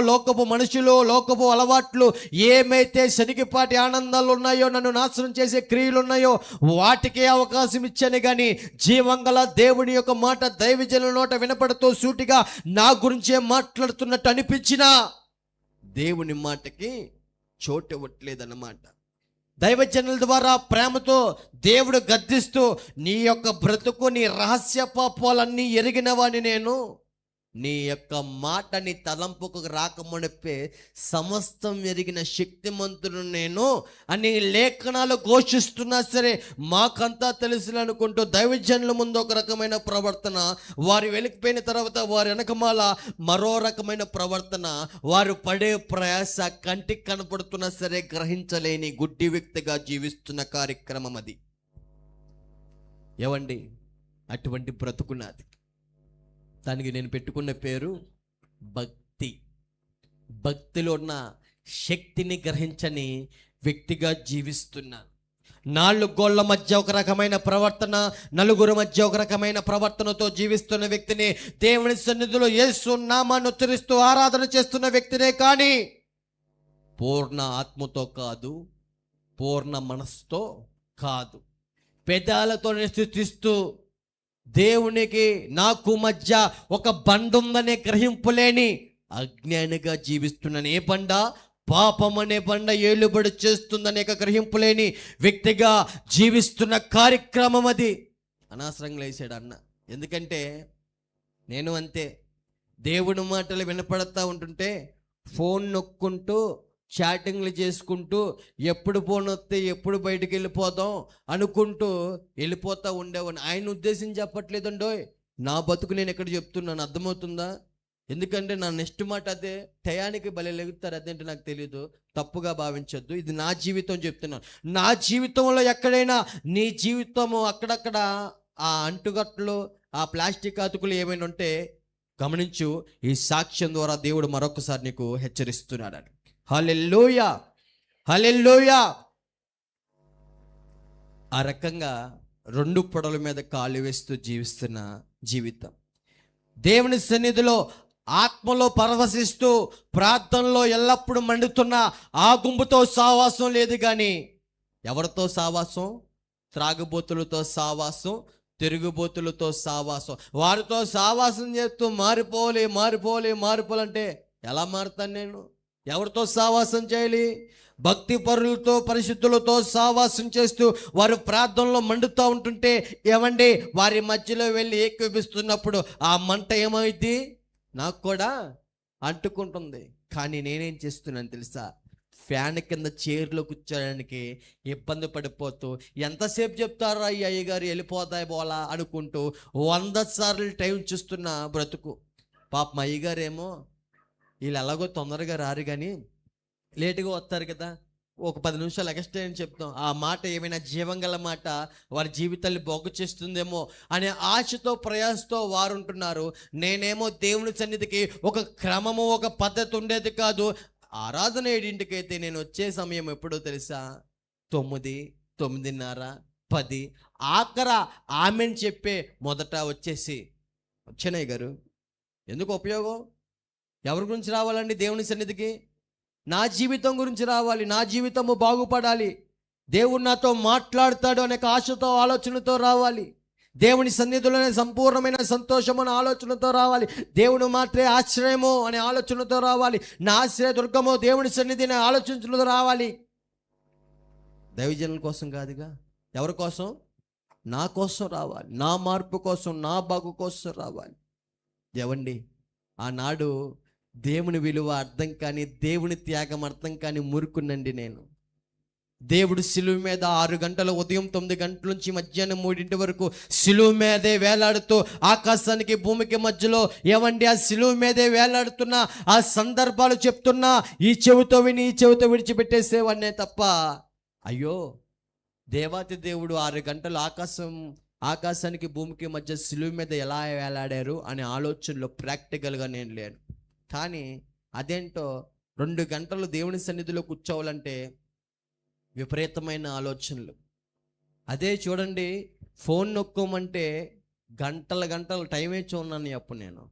లోకపు మనుషులు, లోకపు అలవాట్లు, ఏమైతే శనికిపాటి ఆనందాలు ఉన్నాయో, నన్ను నాశనం చేసే క్రియలు ఉన్నాయో వాటికే అవకాశం ఇచ్చాను. కానీ జీవంగల దేవుని యొక్క మాట దైవజనుల నోట వినపడుతూ సూటిగా నా గురించే మాట్లాడుతున్నట్టు అనిపించినా దేవుని మాటకి చోటు ఇవ్వట్లేదన్నమాట. దైవజనుల ద్వారా ప్రేమతో దేవుడు గద్దిస్తూ నీ యొక్క బ్రతుకు, నీ రహస్య పాపాలన్నీ ఎరిగిన వాడిని నేను, నీ యొక్క మాట నీ తలంపుకు రాకమునిపే సమస్తం ఎరిగిన శక్తిమంతుడు నేను అని లేఖనాలు ఘోషిస్తున్నా సరే మాకంతా తెలుసు అనుకుంటూ దైవజనుల ముందు ఒక రకమైన ప్రవర్తన, వారు వెలికిపోయిన తర్వాత వారి వెనకమాల మరో రకమైన ప్రవర్తన, వారు పడే ప్రయాస కంటికి కనపడుతున్నా సరే గ్రహించలేని గుడ్డి వ్యక్తిగా జీవిస్తున్న కార్యక్రమం అది. ఏవండి అటువంటి బ్రతుకున్నది. దానికి నేను పెట్టుకున్న పేరు భక్తి. భక్తిలో ఉన్న శక్తిని గ్రహించని వ్యక్తిగా జీవిస్తున్నాను. 4 గోళ్ల మధ్య ఒక రకమైన ప్రవర్తన, నలుగురు మధ్య ఒక రకమైన ప్రవర్తనతో జీవిస్తున్న వ్యక్తిని, దేవుని సన్నిధిలో యేసు నామాన్ని ఉచ్చరిస్తూ ఆరాధన చేస్తున్న వ్యక్తినే కానీ పూర్ణ ఆత్మతో కాదు, పూర్ణ మనస్సుతో కాదు, పెదాలతో స్తుతిస్తూ దేవునికి నాకు మధ్య ఒక బండ ఉందనే గ్రహింపులేని అజ్ఞానిగా జీవిస్తున్నాను. ఏ బండ? పాపం అనే బండ ఏలుబడి చేస్తుందనే గ్రహింపులేని వ్యక్తిగా జీవిస్తున్న కార్యక్రమం అది. అనవసరంగా వేసాడు అన్న. ఎందుకంటే నేను అంతే, దేవుని మాటలు వినపడతా ఉంటుంటే ఫోన్ నొక్కుంటూ చాటింగ్లు చేసుకుంటూ ఎప్పుడు ఫోన్ వస్తే ఎప్పుడు బయటికి వెళ్ళిపోదాం అనుకుంటూ వెళ్ళిపోతూ ఉండేవాడిని. ఆయన ఉద్దేశం చెప్పట్లేదండో, నా బతుకు నేను ఎక్కడ చెప్తున్నాను, అర్థమవుతుందా? ఎందుకంటే నా నెక్స్ట్ మాట అదే. టయానికి భలే లెగుతారు, అదేంటి నాకు తెలియదు, తప్పుగా భావించొద్దు. ఇది నా జీవితం చెప్తున్నాను. నా జీవితంలో ఎక్కడైనా నీ జీవితము అక్కడక్కడ ఆ అంటుగట్లు, ఆ ప్లాస్టిక్ అతుకులు ఏమైనా ఉంటే గమనించు. ఈ సాక్ష్యం ద్వారా దేవుడు మరొకసారి నీకు హెచ్చరిస్తున్నాడని. హల్లెలూయా, హల్లెలూయా. ఆ రకంగా 2 పొడల మీద కాలు వేస్తూ జీవిస్తున్న జీవితం. దేవుని సన్నిధిలో ఆత్మలో పరవశిస్తూ ప్రార్థనలో ఎల్లప్పుడూ మండుతున్న ఆ గుంపుతో సావాసం లేదు. కానీ ఎవరితో సావాసం? త్రాగుబోతులతో సావాసం, తిరుగుబోతులతో సావాసం. వారితో సావాసం చేస్తూ మారిపోవాలంటే ఎలా మారుతాను నేను? ఎవరితో సావాసం చేయాలి? భక్తి పరులతో, పరిశుద్ధులతో సావాసం చేస్తూ వారు ప్రార్థనలో మండుతూ ఉంటుంటే ఏమండి వారి మధ్యలో వెళ్ళి ఏకీపిస్తున్నప్పుడు ఆ మంట ఏమైంది? నాకు కూడా అంటుకుంటుంది. కానీ నేనేం చేస్తున్నాను తెలుసా? ఫ్యాన్ కింద చైర్లో కూర్చోడానికి ఇబ్బంది పడిపోతూ ఎంతసేపు చెప్తారో ఈ అయ్యగారు వెళ్ళిపోతాయి బోలా అనుకుంటూ 100 సార్లు టైం చూస్తున్న బ్రతుకు. పాపం అయ్యగారేమో వీళ్ళు ఎలాగో తొందరగా రారు కానీ లేటుగా వస్తారు కదా, ఒక 10 నిమిషాలు ఎక్స్ట్రా అని చెప్తాం. ఆ మాట ఏమైనా జీవంగల మాట వారి జీవితాన్ని బాగు చేస్తుందేమో అనే ఆశతో, ప్రయాసతో వారు ఉంటున్నారు. నేనేమో దేవుని సన్నిధికి ఒక క్రమము, ఒక పద్ధతి ఉండేది కాదు. ఆరాధన 7ంటికైతే నేను వచ్చే సమయం ఎప్పుడో తెలుసా? 9, 9:30, 10. ఆఖర ఆమెను చెప్పే మొదట వచ్చేసి వచ్చానయ్య గారు. ఎందుకు ఉపయోగం? ఎవరి గురించి రావాలండి దేవుని సన్నిధికి? నా జీవితం గురించి రావాలి. నా జీవితము బాగుపడాలి. దేవుడు నాతో మాట్లాడతాడు అనే ఆశతో, ఆలోచనతో రావాలి. దేవుని సన్నిధిలోనే సంపూర్ణమైన సంతోషం అనే ఆలోచనతో రావాలి. దేవుని మాత్రే ఆశ్రయము అనే ఆలోచనతో రావాలి. నా ఆశ్రయ దుర్గమో దేవుని సన్నిధిని ఆలోచించడంతో రావాలి. దైవజనుల కోసం కాదుగా. ఎవరి కోసం? నా కోసం రావాలి, నా మార్పు కోసం, నా బాగు కోసం రావాలి. ఏవండి, ఆనాడు దేవుని విలువ అర్థం కాని, దేవుని త్యాగం అర్థం కాని మురుకునండి నేను. దేవుడు సిలువ మీద 6 గంటల, ఉదయం 9 గంటల నుంచి మధ్యాహ్నం 3 వరకు సిలువ మీదే వేలాడుతూ ఆకాశానికి భూమికి మధ్యలో, ఏవండి, ఆ సిలువ మీదే వేలాడుతున్న ఆ సందర్భాలు చెప్తున్నా ఈ చెవితో విని ఈ చెవితో విడిచిపెట్టేసేవాడినే తప్ప, అయ్యో దేవాతి దేవుడు 6 గంటలు ఆకాశానికి భూమికి మధ్య సిలువ మీద ఎలా వేలాడారు అనే ఆలోచనలో ప్రాక్టికల్గా నేను లేను. కానీ అదేంటో 2 గంటలు దేవుని సన్నిధిలో కూర్చోవాలంటే విపరీతమైన ఆలోచనలు. అదే చూడండి, ఫోన్ నొక్కోమంటే గంటలు టైం వేచి ఉన్నాను. అప్పుడు నేను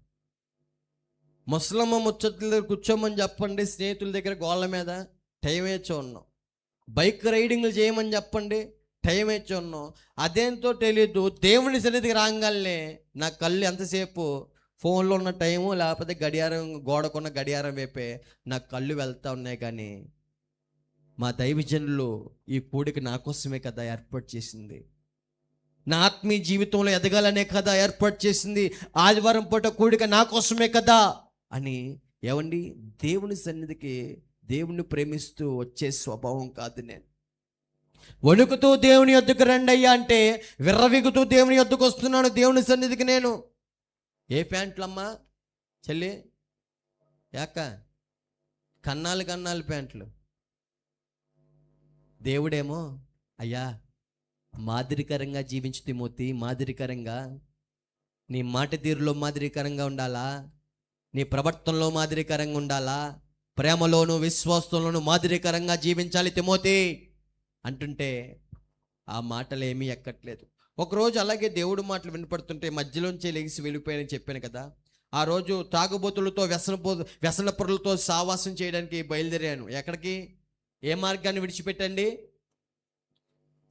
ముసలమ్మ ముచ్చట్ల దగ్గర కూర్చోమని చెప్పండి, స్నేహితుల దగ్గర గోళ్ళ మీద టైం వేచి ఉన్నాం. బైక్ రైడింగ్లు చేయమని చెప్పండి, టైం వేచి ఉన్నాం. అదేంతో తెలీదు, దేవుని సన్నిధికి రాగానే నా కళ్ళు ఎంతసేపు ఫోన్లో ఉన్న టైము, లేకపోతే గడియారం, గోడకున్న గడియారం వైపే నా కళ్ళు వెళ్తూ ఉన్నాయి. కానీ మా దైవజనులు ఈ కూడిక నా కోసమే కదా ఏర్పాటు చేసింది, నా ఆత్మీయ జీవితంలో ఎదగాలనే కదా ఏర్పాటు చేసింది, ఆదివారం పూట కూడిక నా కోసమే కదా అని. ఏమండి, దేవుని సన్నిధికి, దేవుని ప్రేమిస్తూ వచ్చే స్వభావం కాదు నేను. వణుకుతూ దేవుని యొద్దకు రండి అయ్యా అంటే విర్రవిగుతూ దేవుని యొద్దకు వస్తున్నాను, దేవుని సన్నిధికి నేను. ఏ ప్యాంట్లమ్మా చెల్లి, యాక కన్నాలు ప్యాంట్లు. దేవుడేమో, అయ్యా మాదిరికరంగా జీవించు తిమోతి, మాదిరికరంగా నీ మాట తీరులో మాదిరికరంగా ఉండాలా, నీ ప్రవర్తనలో మాదిరికరంగా ఉండాలా, ప్రేమలోను విశ్వాసంలోను మాదిరికరంగా జీవించాలి తిమోతి అంటుంటే ఆ మాటలు ఏమీ ఎక్కట్లేదు. ఒకరోజు అలాగే దేవుడు మాటలు వినపడుతుంటే మధ్యలోంచి లెగిసి వెళ్ళిపోయానని చెప్పాను కదా. ఆ రోజు తాగుబోతులతో, వ్యసన పొరులతో సావాసం చేయడానికి బయలుదేరాను. ఎక్కడికి? ఏ మార్గాన్ని విడిచిపెట్టండి?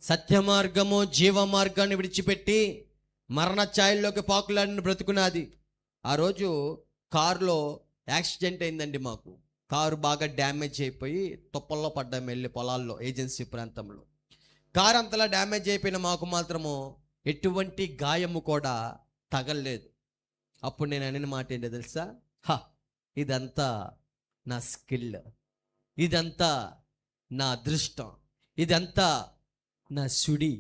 సత్య మార్గము, జీవ మార్గాన్ని విడిచిపెట్టి మరణ ఛాయల్లోకి పాకులాడిన బ్రతుకున్నది. ఆ రోజు కారులో యాక్సిడెంట్ అయిందండి. మాకు కారు బాగా డ్యామేజ్ అయిపోయి తుప్పల్లో పడ్డాము, వెళ్ళి పొలాల్లో, ఏజెన్సీ ప్రాంతంలో. కారు అంతలా డ్యామేజ్ అయిపోయిన మాకు మాత్రము ఎటువంటి గాయము కూడా తగలలేదు. అప్పుడు నేను అనిన మాట ఏంటో తెలుసా? ఇదంతా నా స్కిల్, ఇదంతా నా అదృష్టం, ఇదంతా నా సుడి,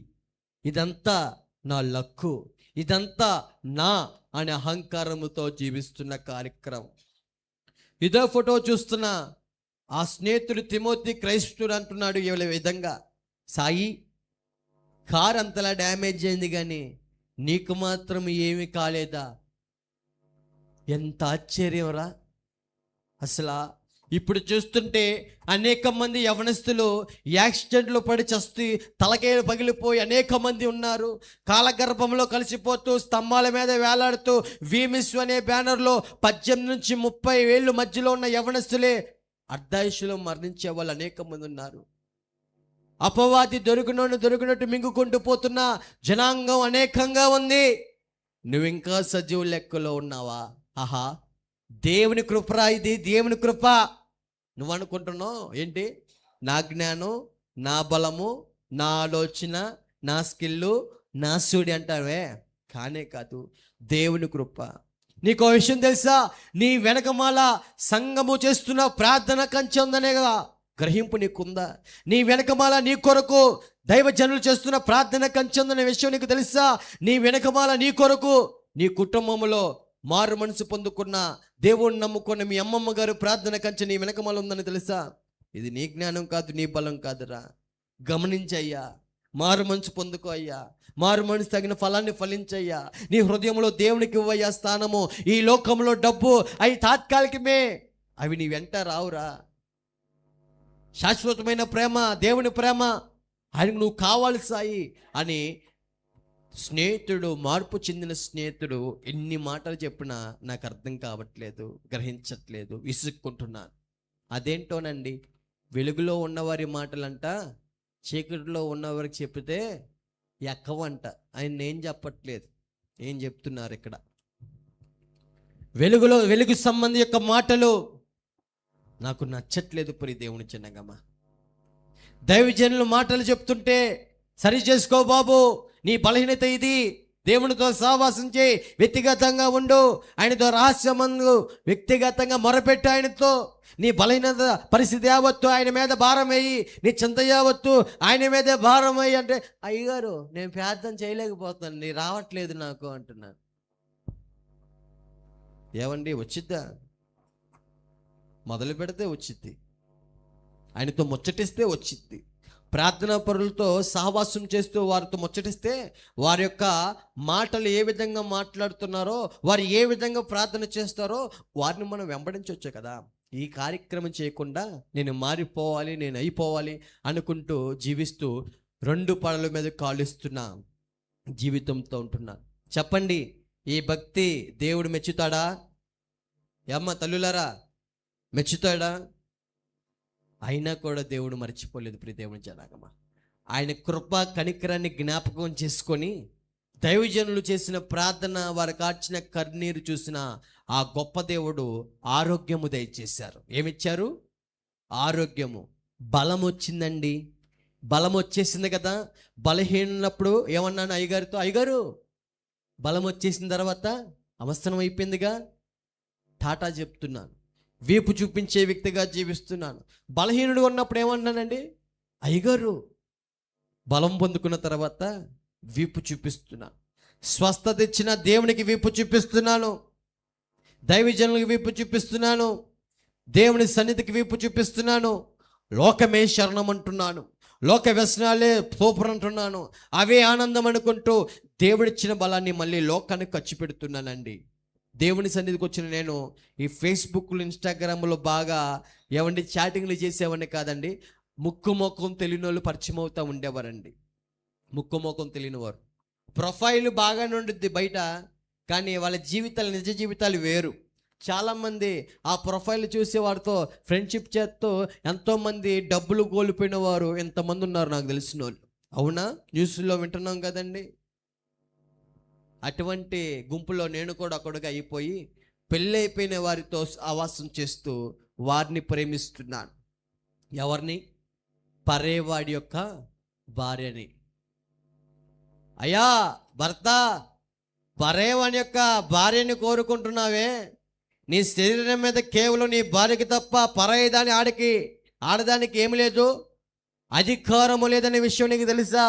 ఇదంతా నా లక్కు, ఇదంతా నా అనే అహంకారముతో జీవిస్తున్న కార్యక్రమం. ఇదో ఫోటో చూస్తున్న ఆ స్నేహితుడు తిమోతి క్రైస్తవుడు అంటున్నాడు ఈ విధంగా, సాయి కార్ అంతలా డ్యామేజ్ అయింది కానీ నీకు మాత్రం ఏమీ కాలేదా? ఎంత ఆశ్చర్యంరా అసలు. ఇప్పుడు చూస్తుంటే అనేక మంది యవనస్తులు యాక్సిడెంట్లో పడి చస్తూ తలకాయలు పగిలిపోయి అనేక మంది ఉన్నారు. కాలగర్భంలో కలిసిపోతూ స్తంభాల మీద వేలాడుతూ వీమిస్ అనే బ్యానర్లో 18 నుంచి 30 ఏళ్ళు మధ్యలో ఉన్న యవనస్తులే అర్ధాయుషులో మరణించే వాళ్ళు అనేక మంది ఉన్నారు. అపవాది దొరికినట్టు మింగుకుంటూ పోతున్న జనాంగం అనేకంగా ఉంది. నువ్వు ఇంకా సజీవ లెక్కలో ఉన్నావా? ఆహా, దేవుని కృపరా ఇది, దేవుని కృప. నువ్వు అనుకుంటున్నావు ఏంటి? నా జ్ఞానం, నా బలము, నా ఆలోచన, నా స్కిల్లు, నా సూడి అంటావే. కానే కాదు, దేవుని కృప. నీకో విషయం తెలుసా? నీ వెనకమాల సంఘము చేస్తున్న ప్రార్థన కంచె ఉందనేగా గ్రహింపు నీకుందా? నీ వెనకమాల నీ కొరకు దైవజనులు చేస్తున్న ప్రార్థన కంచె ఉందనే విషయం నీకు తెలుసా? నీ వెనకమాల నీ కొరకు నీ కుటుంబంలో మారు మనసు పొందుకున్న, దేవుణ్ణి నమ్ముకున్న మీ అమ్మమ్మ గారు ప్రార్థన కంచె నీ వెనకమాల ఉందని తెలుసా? ఇది నీ జ్ఞానం కాదు, నీ బలం కాదురా. గమనించయ్యా, మారు మనసు పొందుకో అయ్యా, మారు మనసు తగిన ఫలాన్ని ఫలించయ్యా. నీ హృదయంలో దేవునికి ఇవ్వయ్యా స్థానము. ఈ లోకంలో డబ్బు అవి తాత్కాలికమే, అవి నీ వెంట రావురా. శాశ్వతమైన ప్రేమ, దేవుని ప్రేమ, ఆయనకు నువ్వు కావాలి సాయి అని స్నేహితుడు, మార్పు చెందిన స్నేహితుడు ఎన్ని మాటలు చెప్పినా నాకు అర్థం కావట్లేదు, గ్రహించట్లేదు, విసుక్కుంటున్నాను. అదేంటోనండి, వెలుగులో ఉన్నవారి మాటలంట చీకటిలో ఉన్నవారికి చెప్తే ఎక్కవంట. ఆయన ఏం చెప్పట్లేదు, ఏం చెప్తున్నారు ఇక్కడ? వెలుగు సంబంధి యొక్క మాటలు నాకు నచ్చట్లేదు. ప్రియ దేవుని చిన్నగమ్మ, దైవజనులు మాటలు చెప్తుంటే సరి చేసుకో బాబు, నీ బలహీనత ఇది, దేవునితో సహవాసం చేయి, వ్యక్తిగతంగా ఉండు, ఆయనతో రహస్యమందు వ్యక్తిగతంగా మొరపెట్టు, ఆయనతో నీ బలహీనత పరిస్థితి యావత్తు ఆయన మీద భారం వేయి, నీ చింత యావత్తు ఆయన మీదే భారం వేయి అంటే, అయ్యగారు నేను ప్రార్థన చేయలేకపోతున్నాను, నీ రావట్లేదు నాకు అంటున్నాను. ఏమండి, వచ్చిద్దా? మొదలు పెడితే వచ్చిద్ది, ఆయనతో ముచ్చటిస్తే వచ్చిద్ది. ప్రార్థనా పరులతో సహవాసం చేస్తూ వారితో ముచ్చటిస్తే వారి యొక్క మాటలు ఏ విధంగా మాట్లాడుతున్నారో, వారు ఏ విధంగా ప్రార్థన చేస్తారో వారిని మనం వెంబడించవచ్చు కదా. ఈ కార్యక్రమం చేయకుండా నేను మారిపోవాలి, నేను అయిపోవాలి అనుకుంటూ జీవిస్తూ 2 పడవల మీద కాలుస్తున్న జీవితంతో ఉంటున్నాను. చెప్పండి, ఈ భక్తి దేవుడు మెచ్చుతాడా? అమ్మ తల్లులారా, మెచ్చుతాడా? అయినా కూడా దేవుడు మర్చిపోలేదు. ప్రియ దేవుని జనాంగమా, ఆయన కృప కనికరాన్ని జ్ఞాపకం చేసుకొని దైవజనులు చేసిన ప్రార్థన, వారు కార్చిన కన్నీరు చూసిన ఆ గొప్ప దేవుడు ఆరోగ్యము దయచేశారు. ఏమిచ్చారు? ఆరోగ్యము. బలం వచ్చిందండి. బలం వచ్చేసింది కదా. బలహీనప్పుడు ఏమన్నాను అయ్యగారితో, అయ్యగారు బలం వచ్చేసిన తర్వాత అవసరం అయిపోయిందిగా, టాటా చెప్తున్నాను, వీపు చూపించే వ్యక్తిగా జీవిస్తున్నాను. బలహీనుడు ఉన్నప్పుడు ఏమన్నానండి, అయ్యగారు బలం పొందుకున్న తర్వాత వీపు చూపిస్తున్నాను, స్వస్థత ఇచ్చిన దేవునికి వీపు చూపిస్తున్నాను, దైవజనులకు వీపు చూపిస్తున్నాను, దేవుని సన్నిధికి వీపు చూపిస్తున్నాను, లోకమే శరణం అంటున్నాను, లోక వ్యసనాలే సూపర్ అంటున్నాను, అవే ఆనందం అనుకుంటూ దేవుడిచ్చిన బలాన్ని మళ్ళీ లోకానికి ఖర్చు పెడుతున్నానండి. దేవుని సన్నిధికి వచ్చిన నేను ఈ ఫేస్బుక్లో, ఇన్స్టాగ్రామ్లో బాగా ఏమండి చాటింగ్లు చేసేవాడిని కాదండి. ముక్కు మొఖం తెలియని వాళ్ళు పరిచయం అవుతూ ఉండేవారండి. ముక్కు మొఖం తెలియని వారు ప్రొఫైల్ బాగానే ఉంటుంది బయట, కానీ వాళ్ళ జీవితాలు, నిజ జీవితాలు వేరు. చాలామంది ఆ ప్రొఫైల్ చూసే వారితో ఫ్రెండ్షిప్ చేస్తూ ఎంతోమంది డబ్బులు కోల్పోయిన వారు ఎంతమంది ఉన్నారు నాకు తెలిసిన వాళ్ళు. అవునా? న్యూస్లో వింటున్నాం కదండి. అటువంటి గుంపులో నేను కూడా ఒకడుగా అయిపోయి పెళ్ళైపోయిన వారితో ఆవాసం చేస్తూ వారిని ప్రేమిస్తున్నాను. ఎవరిని? పరేవాడి యొక్క భార్యని. అయ్యా భర్త, పరేవాని యొక్క భార్యని కోరుకుంటున్నావే, నీ శరీరం మీద కేవలం నీ భార్యకి తప్ప పరాయి దాని ఆడదానికి ఏమి లేదు, అధికారము లేదనే విషయం నీకు తెలుసా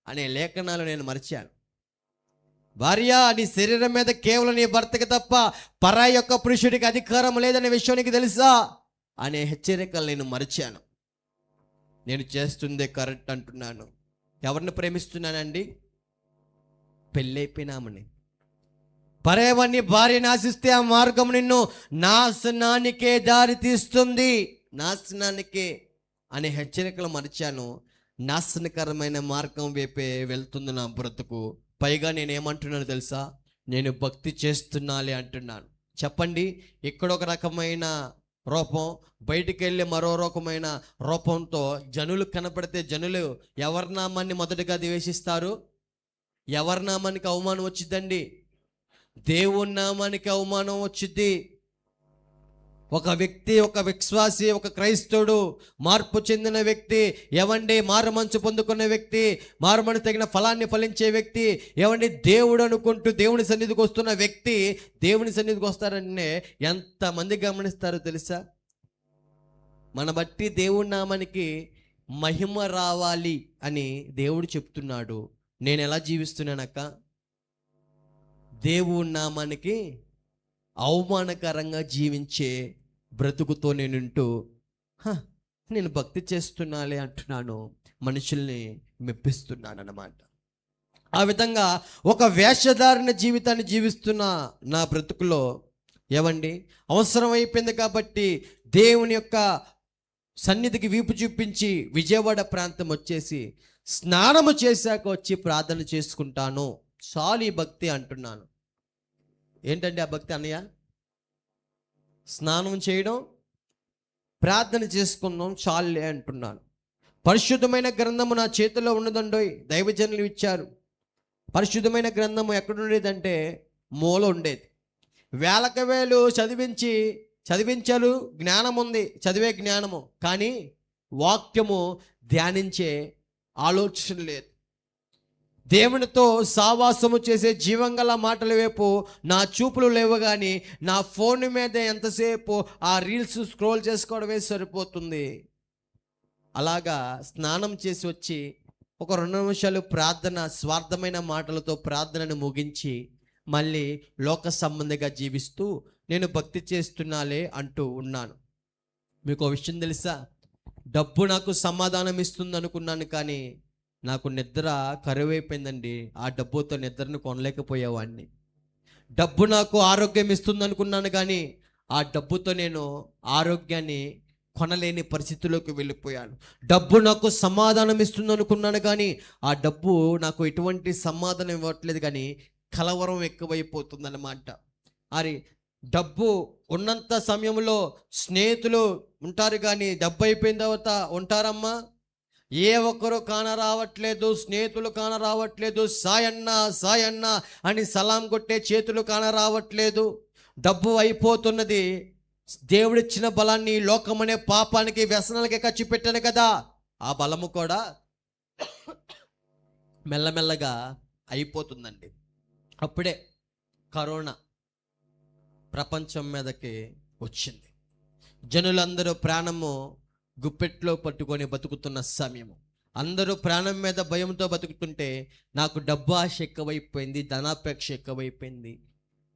అనే లేఖనాలు నేను మరిచాను. భార్య, నీ శరీరం మీద కేవలం నీ భర్తకి తప్ప పరాయి యొక్క పురుషుడికి అధికారం లేదనే విషయం నీకు తెలుసా అనే హెచ్చరికలు నేను మరిచాను. నేను చేస్తుందే కరెక్ట్ అంటున్నాను. ఎవరిని ప్రేమిస్తున్నానండి? పెళ్ళైపోయినామని. పరేవాన్ని భార్యని ఆశిస్తే ఆ మార్గం నిన్ను నాశనానికే దారి తీస్తుంది, నాశనానికే అనే హెచ్చరికలు మరిచాను. నాశనకరమైన మార్గం వైపే వెళ్తుంది నా బ్రతుకు. పైగా నేనేమంటున్నాను తెలుసా? నేను భక్తి చేస్తున్నాలే అంటున్నాను. చెప్పండి, ఇక్కడ ఒక రకమైన రూపం, బయటికి వెళ్ళి మరో రకమైన రూపంతో జనులు కనపడితే జనులు ఎవరి నామాన్ని మొదటగా ద్వేషిస్తారు? ఎవరి నామానికి అవమానం వచ్చిందండి? దేవుని నామానికి అవమానం వచ్చింది. ఒక వ్యక్తి, ఒక విశ్వాసి, ఒక క్రైస్తవుడు, మార్పు చెందిన వ్యక్తి, ఎవండి మారు మనసు పొందుకున్న వ్యక్తి, మారు మనసు తగిన ఫలాన్ని ఫలించే వ్యక్తి, ఎవండి దేవుడు అనుకుంటూ దేవుని సన్నిధికి వస్తున్న వ్యక్తి దేవుని సన్నిధికి వస్తారనే ఎంతమంది గమనిస్తారో తెలుసా? మన బట్టి దేవుడి నామానికి మహిమ రావాలి అని దేవుడు చెప్తున్నాడు. నేను ఎలా జీవిస్తున్నానక్క? దేవుడి నామానికి అవమానకరంగా జీవించే బ్రతుకుతో నేనుంటూ నేను భక్తి చేస్తున్నాలే అంటున్నాను, మనుషుల్ని మెప్పిస్తున్నాను అన్నమాట. ఆ విధంగా ఒక వేషధారణ జీవితాన్ని జీవిస్తున్న నా బ్రతుకులో ఏవండి అవసరం అయిపోయింది కాబట్టి దేవుని యొక్క సన్నిధికి వీపు చూపించి విజయవాడ ప్రాంతం వచ్చేసి స్నానము చేశాక వచ్చి ప్రార్థన చేసుకుంటాను. చాలు ఈ భక్తి అంటున్నాను. ఏంటంటే ఆ భక్తి అన్నయ్య? స్నానం చేయడం, ప్రార్థన చేసుకుందాం చాలులే అంటున్నాను. పరిశుద్ధమైన గ్రంథము నా చేతిలో ఉన్నదండోయ్, దైవజనులు ఇచ్చారు. పరిశుద్ధమైన గ్రంథము ఎక్కడుండేదంటే మూల ఉండేది. వేలకు వేలు చదివించారు, జ్ఞానం ఉంది, చదివే జ్ఞానము, కానీ వాక్యము ధ్యానించే ఆలోచన లేదు. దేవునితో సావాసము చేసే జీవంగల మాటల వైపు నా చూపులు లేవు, కానీ నా ఫోన్ మీద ఎంతసేపు ఆ రీల్స్ స్క్రోల్ చేసుకోవడమే సరిపోతుంది. అలాగా స్నానం చేసి వచ్చి ఒక 2 నిమిషాలు ప్రార్థన, స్వార్థమైన మాటలతో ప్రార్థనను ముగించి మళ్ళీ లోక సంబంధిగా జీవిస్తూ నేను భక్తి చేస్తున్నాలే అంటూ ఉన్నాను. మీకు ఒక విషయం తెలుసా? డబ్బు నాకు సమాధానం ఇస్తుంది అనుకున్నాను, కానీ నాకు నిద్ర కరువైపోయిందండి. ఆ డబ్బుతో నిద్రను కొనలేకపోయేవాడిని. డబ్బు నాకు ఆరోగ్యం ఇస్తుంది అనుకున్నాను, కానీ ఆ డబ్బుతో నేను ఆరోగ్యాన్ని కొనలేని పరిస్థితిలోకి వెళ్ళిపోయాను. డబ్బు నాకు సమాధానం ఇస్తుంది అనుకున్నాను, కానీ ఆ డబ్బు నాకు ఎటువంటి సమాధానం ఇవ్వట్లేదు, కానీ కలవరం ఎక్కువైపోతుందన్నమాట. మరి డబ్బు ఉన్నంత సమయంలో స్నేహితులు ఉంటారు, కానీ డబ్బు అయిపోయిన తర్వాత ఉంటారమ్మా? ఏ ఒక్కరు కానరావట్లేదు, స్నేహితులు కానరావట్లేదు, సాయన్న సాయన్న అని సలాం కొట్టే చేతులు కానరావట్లేదు. డబ్బు అయిపోతున్నది. దేవుడిచ్చిన బలాన్ని లోకమనే పాపానికి, వ్యసనాలకి ఖర్చు పెట్టాను కదా, ఆ బలము కూడా మెల్లమెల్లగా అయిపోతుందండి. అప్పుడే కరోనా ప్రపంచం మీదకి వచ్చింది. జనులందరూ ప్రాణము గుప్పెట్లో పట్టుకొని బతుకుతున్న సమయము. అందరూ ప్రాణం మీద భయంతో బతుకుతుంటే నాకు డబ్బు ఆశ ఎక్కువైపోయింది, ధనాపేక్ష ఎక్కువైపోయింది.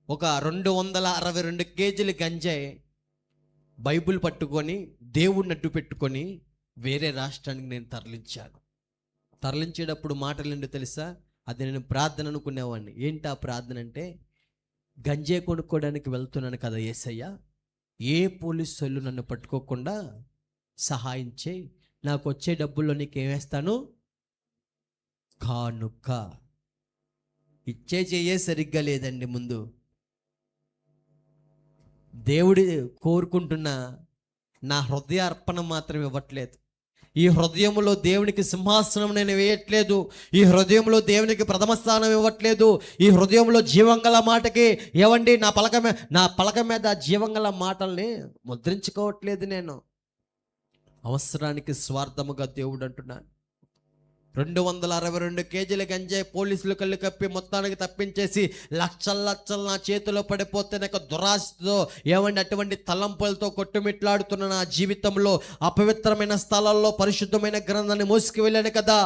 ఒక 262 కేజీల గంజాయి బైబిల్ పట్టుకొని దేవుడిని అడ్డు పెట్టుకొని వేరే రాష్ట్రానికి నేను తరలించాను. తరలించేటప్పుడు మాటలు ఏంటో తెలుసా? అది నేను ప్రార్థన అనుకునేవాడిని. ఏంటి ఆ ప్రార్థన అంటే, గంజాయి కొనుక్కోవడానికి వెళ్తున్నాను కదా యేసయ్య, ఏ పోలీసు వాళ్ళు నన్ను పట్టుకోకుండా సహాయం చేయి, నాకు వచ్చే డబ్బుల్లో నీకేమేస్తాను? కానుక. ఇచ్చే చెయ్యే సరిగ్గా లేదండి. ముందు దేవుడి కోరుకుంటున్న నా హృదయ అర్పణ మాత్రం ఇవ్వట్లేదు. ఈ హృదయంలో దేవునికి సింహాసనం నేను వేయట్లేదు. ఈ హృదయంలో దేవునికి ప్రథమ స్థానం ఇవ్వట్లేదు. ఈ హృదయంలో జీవంగల మాటకి ఏవండి నా పలక మీద జీవంగల మాటల్ని ముద్రించుకోవట్లేదు. నేను అవసరానికి స్వార్థముగా దేవుడు అంటున్నాను. 262 కేజీల గంజాయి పోలీసులు కళ్ళు కప్పి మొత్తానికి తప్పించేసి లక్షలు నా చేతిలో పడిపోతే నాకు దురాశతో ఏమండి అటువంటి తలంపులతో కొట్టుమిట్లాడుతున్న నా జీవితంలో అపవిత్రమైన స్థలాల్లో పరిశుద్ధమైన గ్రంథాన్ని మోసుకు వెళ్ళాను కదా.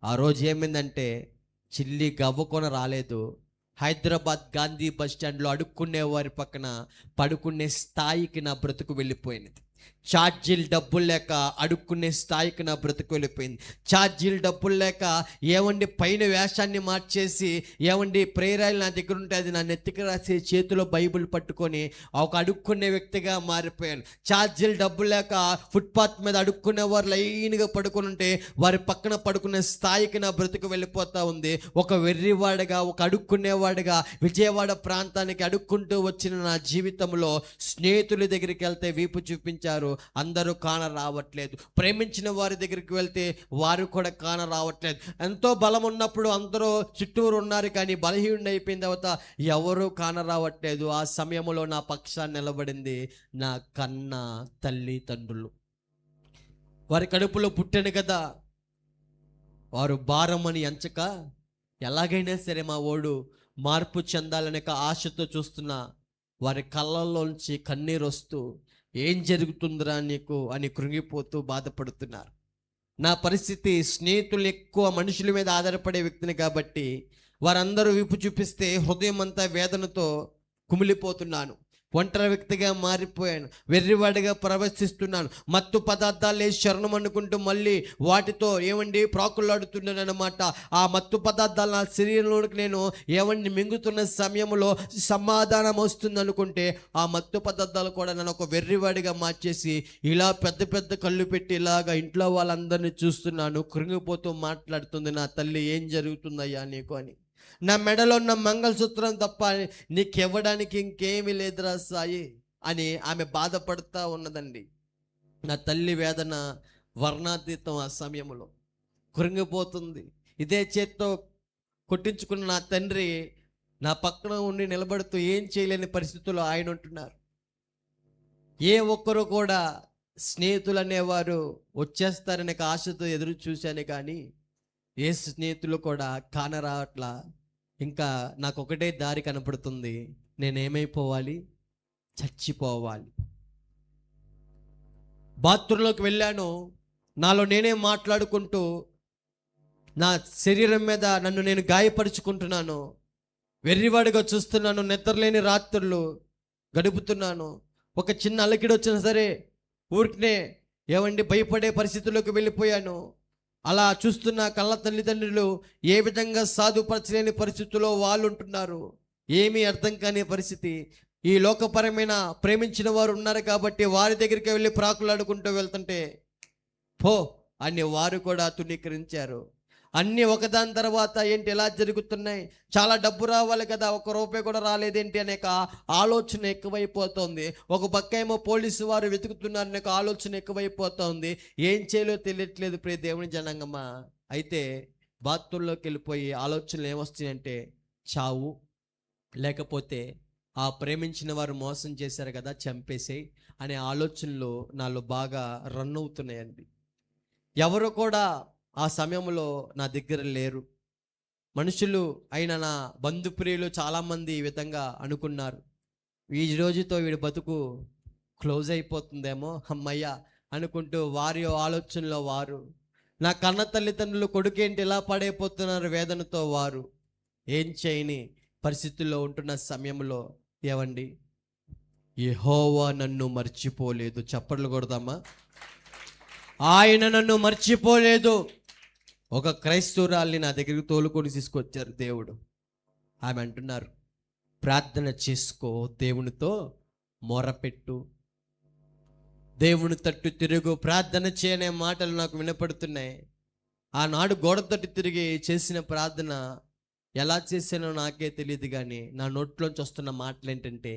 ఆ రోజు ఏమైందంటే, చిల్లి గవ్వకొని రాలేదు. హైదరాబాద్ గాంధీ బస్ స్టాండ్లో అడుక్కునే వారి పక్కన పడుకునే స్థాయికి నా బ్రతుకు వెళ్ళిపోయినది. ఛార్జీలు డబ్బులు లేక అడుక్కునే స్థాయికి నా బ్రతుకు వెళ్ళిపోయింది. ఛార్జీలు డబ్బులు లేక ఏమండి పైన వేషాన్ని మార్చేసి ఏమండి ప్రేరాయిలు నా దగ్గర ఉంటే అది నా నెత్తికి రాసి చేతిలో బైబిల్ పట్టుకొని ఒక అడుక్కునే వ్యక్తిగా మారిపోయాను. ఛార్జీలు డబ్బులు లేక ఫుట్పాత్ మీద అడుక్కునే వారు లైన్గా పడుకుని ఉంటే వారి పక్కన పడుకునే స్థాయికి నా బ్రతుకు వెళ్ళిపోతూ ఉంది. ఒక వెర్రివాడిగా, ఒక అడుక్కునేవాడిగా విజయవాడ ప్రాంతానికి అడుక్కుంటూ వచ్చిన నా జీవితంలో స్నేహితుల దగ్గరికి వెళ్తే వీపు చూపించారు, అందరూ కాన రావట్లేదు. ప్రేమించిన వారి దగ్గరికి వెళ్తే వారు కూడా కాన రావట్లేదు. ఎంతో బలం ఉన్నప్పుడు అందరూ చుట్టూరు ఉన్నారు, కానీ బలహీనుడు అయిపోయిన తర్వాత ఎవరూ కాన రావట్లేదు. ఆ సమయంలో నా పక్షాన్ని నిలబడింది నా కన్న తల్లి తండ్రులు. వారి కడుపులో పుట్టాను కదా, వారు భారమని ఎంచక ఎలాగైనా సరే మా ఓడు మార్పు చెందాలనే ఆశతో చూస్తున్న వారి కళ్ళల్లోంచి కన్నీరు వస్తూ ఏం జరుగుతుందిరా నీకు అని కృంగిపోతూ బాధపడుతున్నారు. నా పరిస్థితి, స్నేహితులు ఎక్కువ మనుషుల మీద ఆధారపడే వ్యక్తిని కాబట్టి వారందరూ వీపు చూపిస్తే హృదయం అంతా వేదనతో కుమిలిపోతున్నాను. ఒంటరి వ్యక్తిగా మారిపోయాను. వెర్రివాడిగా ప్రవర్తిస్తున్నాను. మత్తు పదార్థాలే శరణం అనుకుంటూ మళ్ళీ వాటితో ఏమండి ప్రాకులాడుతున్నాను అన్నమాట. ఆ మత్తు పదార్థాలు నా శరీరంలోనికి నేను ఏమండి మింగుతున్న సమయంలో సమాధానం వస్తుంది అనుకుంటే ఆ మత్తు పదార్థాలు కూడా నన్ను ఒక వెర్రివాడిగా మార్చేసి ఇలా పెద్ద పెద్ద కళ్ళు పెట్టి ఇలాగా ఇంట్లో వాళ్ళందరినీ చూస్తున్నాను. కృంగిపోతూ మాట్లాడుతుంది నా తల్లి, ఏం జరుగుతుందయ్యా నీకు అని. నా మెడలో ఉన్న మంగళసూత్రం తప్ప నీకివ్వడానికి ఇంకేమీ లేదురా సాయి అని ఆమె బాధపడుతూ ఉన్నదండి. నా తల్లి వేదన వర్ణాతీతం. ఆ సమయంలో కృంగిపోతుంది. ఇదే చేత్తో కొట్టించుకున్న నా తండ్రి నా పక్కన ఉండి నిలబడుతూ ఏం చేయలేని పరిస్థితుల్లో ఆయన ఉంటున్నారు. ఏ ఒక్కరు కూడా స్నేహితులు అనేవారు వచ్చేస్తారనే ఒక ఆశతో ఎదురు చూశాను, కానీ ఏ స్నేహితులు కూడా కానరావట్లా. ఇంకా నాకు ఒకటే దారి కనపడుతుంది, నేనేమైపోవాలి, చచ్చిపోవాలి. బాత్రూంలోకి వెళ్ళాను, నాలో నేనే మాట్లాడుకుంటూ నా శరీరం మీద నన్ను నేను గాయపరుచుకుంటున్నాను. వెర్రివాడిగా చూస్తున్నాను, నిద్రలేని రాత్రులు గడుపుతున్నాను. ఒక చిన్న అలకిడి వచ్చినా సరే ఊరికనే ఏమండి భయపడే పరిస్థితుల్లోకి వెళ్ళిపోయాను. అలా చూస్తున్న కళ్ళ తల్లిదండ్రులు ఏ విధంగా సాధుపరచలేని పరిస్థితుల్లో వాళ్ళు ఉంటున్నారు. ఏమీ అర్థం కాని పరిస్థితి. ఈ లోకపరమైన ప్రేమించిన వారు ఉన్నారు కాబట్టి వారి దగ్గరికి వెళ్ళి ప్రాకులాడుకుంటూ వెళ్తుంటే పో అని వారు కూడా తునీకరించారు. అన్నీ ఒకదాని తర్వాత ఏంటి ఎలా జరుగుతున్నాయి, చాలా డబ్బు రావాలి కదా, ₹1 కూడా రాలేదేంటి అనే ఆలోచన ఎక్కువైపోతుంది. ఒక పక్క ఏమో పోలీసు వారు వెతుకుతున్నారనే ఆలోచన ఎక్కువైపోతుంది. ఏం చేయాలో తెలియట్లేదు ప్రియ దేవుని జనాంగమా. అయితే బాత్రూంలోకి వెళ్ళిపోయి ఆలోచనలు ఏమొస్తాయంటే చావు, లేకపోతే ఆ ప్రేమించిన వారు మోసం చేశారు కదా చంపేసే అనే ఆలోచనలు నాలో బాగా రన్ అవుతున్నాయండి. ఎవరు కూడా ఆ సమయంలో నా దగ్గర లేరు. మనుషులు అయిన నా బంధుప్రియులు చాలామంది ఈ విధంగా అనుకున్నారు, ఈ రోజుతో వీడి బతుకు క్లోజ్ అయిపోతుందేమో అమ్మయ్య అనుకుంటూ వారి ఆలోచనలో వారు, నా కన్న తల్లిదండ్రులు కొడుకేంటి ఇలా పడైపోతున్నారు వేదనతో వారు ఏం చేయని పరిస్థితుల్లో ఉంటున్న సమయంలో ఏవండి, యెహోవా నన్ను మర్చిపోలేదు. చప్పట్లు కొడదామా? ఆయన నన్ను మర్చిపోలేదు. ఒక క్రైస్తవురాల్ని నా దగ్గరికి తోలుకొని తీసుకొచ్చారు దేవుడు. ఆమె అంటున్నారు, ప్రార్థన చేసుకో, దేవునితో మొరపెట్టు, దేవుని తట్టు తిరుగు, ప్రార్థన చేయనే మాటలు నాకు వినపడుతున్నాయి. ఆనాడు గోడ తట్టు తిరిగి చేసిన ప్రార్థన ఎలా చేశానో నాకే తెలియదు, కానీ నా నోట్లోంచి వస్తున్న మాటలు ఏంటంటే,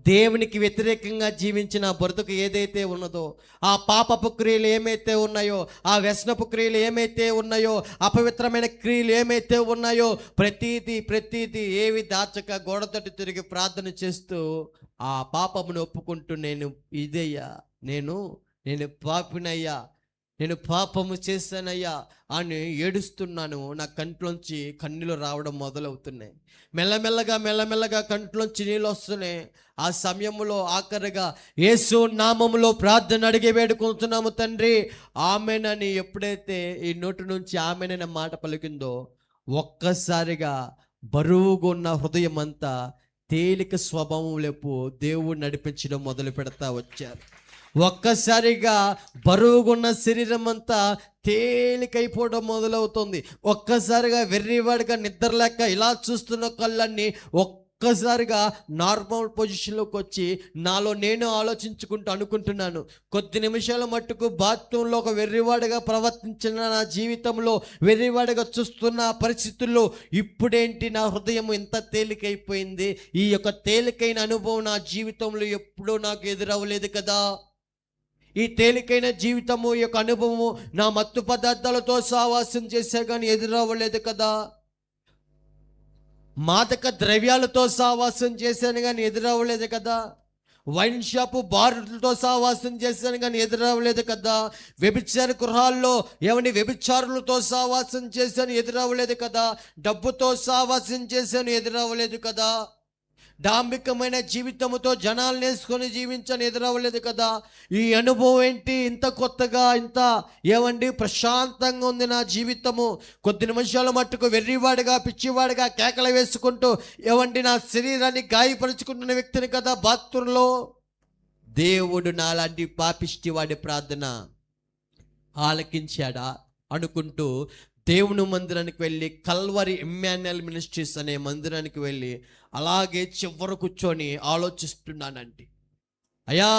దేవునికి వ్యతిరేకంగా జీవించిన బ్రతుకు ఏదైతే ఉన్నదో, ఆ పాపపు క్రియలు ఏమైతే ఉన్నాయో, ఆ వ్యసనపు క్రియలు ఏమైతే ఉన్నాయో, అపవిత్రమైన క్రియలు ఏమైతే ఉన్నాయో, ప్రతీది ఏవి దాచక గోడ తట్టు తిరిగి ప్రార్థన చేస్తూ ఆ పాపమును ఒప్పుకుంటూ నేను ఇదయ్యా, నేను పాపినయ్యా, నేను పాపము చేశానయ్యా అని ఏడుస్తున్నాను. నా కంట్లోంచి కన్నీళ్ళు రావడం మొదలవుతున్నాయి. మెల్లమెల్లగా కంట్లోంచి నీళ్ళు వస్తున్నాయి. ఆ సమయంలో ఆఖరిగా యేసు నామములో ప్రార్థన అడిగి వేడుకుంటున్నాము తండ్రి, ఆమెనని ఎప్పుడైతే ఈ నోటి నుంచి ఆమెననే మాట పలికిందో, ఒక్కసారిగా బరువుగా ఉన్న హృదయం అంతా తేలిక స్వభావం లేపు దేవుడు నడిపించడం మొదలు పెడతా వచ్చారు. ఒక్కసారిగా బరువుగున్న శరీరం అంతా తేలికైపోవడం మొదలవుతుంది. ఒక్కసారిగా వెర్రివాడిగా నిద్రలేక ఇలా చూస్తున్న కళ్ళన్నీ ఒక్కసారిగా నార్మల్ పొజిషన్లోకి వచ్చి నాలో నేను ఆలోచించుకుంటూ అనుకుంటున్నాను, కొద్ది నిమిషాల మట్టుకు బాత్రూంలో ఒక వెర్రివాడిగా ప్రవర్తించిన నా జీవితంలో, వెర్రివాడిగా చూస్తున్న పరిస్థితుల్లో ఇప్పుడేంటి నా హృదయం ఎంత తేలికైపోయింది. ఈ యొక్క తేలికైన అనుభవం నా జీవితంలో ఎప్పుడూ నాకు ఎదురవ్వలేదు కదా. ఈ తేలికైన జీవితము, ఈ యొక్క అనుభవము నా మత్తు పదార్థాలతో సహవాసం చేసే కానీ ఎదురవ్వలేదు కదా. మాదక ద్రవ్యాలతో సహవాసం చేశాను కానీ ఎదురవ్వలేదు కదా. వైన్ షాపు బారులతో సహవాసం చేశాను కానీ ఎదురవ్వలేదు కదా. వ్యభిచార గృహాల్లో వ్యభిచారులతో సహవాసం చేశాను, ఎదురవ్వలేదు కదా. డబ్బుతో సహవాసం చేశాను, ఎదురవ్వలేదు కదా. డాంబికమైన జీవితంతో జనాలను వేసుకొని జీవించని ఎదురవ్వలేదు కదా. ఈ అనుభవం ఏంటి ఇంత కొత్తగా, ఇంత ప్రశాంతంగా ఉంది నా జీవితము. కొద్ది నిమిషాల మట్టుకు వెర్రివాడిగా పిచ్చివాడిగా కేకలు వేసుకుంటూ నా శరీరాన్ని గాయపరుచుకుంటున్న వ్యక్తిని కదా బాత్రూంలో. దేవుడు నాలాంటి పాపిష్టి వాడి ప్రార్థన ఆలకించాడా అనుకుంటూ దేవుని మందిరానికి వెళ్ళి, కల్వరి ఇమ్మాన్యుయల్ మినిస్ట్రీస్ అనే మందిరానికి వెళ్ళి అలాగే చివర కూర్చొని ఆలోచిస్తున్నానండి. అయ్యా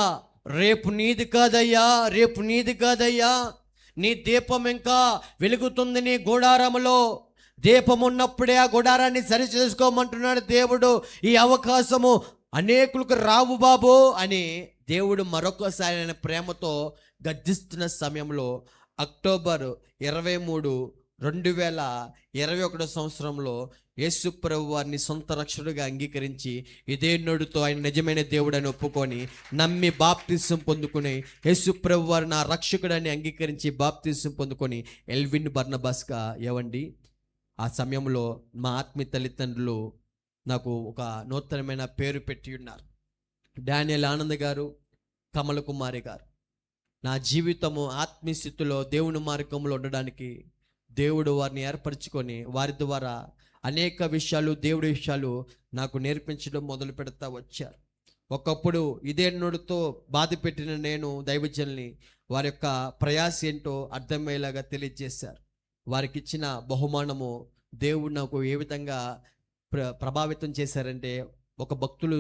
రేపు నీది కాదయ్యా, నీ దీపం ఇంకా వెలుగుతుంది నీ గుడారములో. దీపం ఉన్నప్పుడే ఆ గుడారాన్ని సరి చేసుకోమంటున్నాడు దేవుడు. ఈ అవకాశము అనేకులకు రావు బాబు అని దేవుడు మరొకసారి ఆయన ప్రేమతో గద్దిస్తున్న సమయంలో అక్టోబర్ 23, 2021 సంవత్సరంలో యేసు ప్రభు వారిని సొంత రక్షకుడిగా అంగీకరించి ఇదే నోటితో ఆయన నిజమైన దేవుడని ఒప్పుకొని నమ్మి బాప్తిసం పొందుకుని యేసు ప్రభు వారు నా రక్షకుడని అంగీకరించి బాప్తిసం పొందుకొని ఎల్విన్ బర్నబాస్గా ఏవండి ఆ సమయంలో మా ఆత్మీయ తల్లిదండ్రులు నాకు ఒక నూతనమైన పేరు పెట్టి ఉన్నారు. డానియల్ ఆనంద్ గారు, కమల కుమారి గారు. నా జీవితము ఆత్మీయ స్థితిలో దేవుని మార్గంలో ఉండడానికి దేవుడు వారిని ఏర్పరచుకొని వారి ద్వారా అనేక విషయాలు, దేవుడి విషయాలు నాకు నేర్పించడం మొదలు పెడతా వచ్చారు. ఒకప్పుడు ఇదే నోటితో బాధ పెట్టిన నేను దైవజనుల్ని వారి యొక్క ప్రయాస ఏంటో అర్థమయ్యేలాగా తెలియజేశారు. వారికి ఇచ్చిన బహుమానము దేవుడు నాకు ఏ విధంగా ప్రభావితం చేశారంటే, ఒక భక్తులు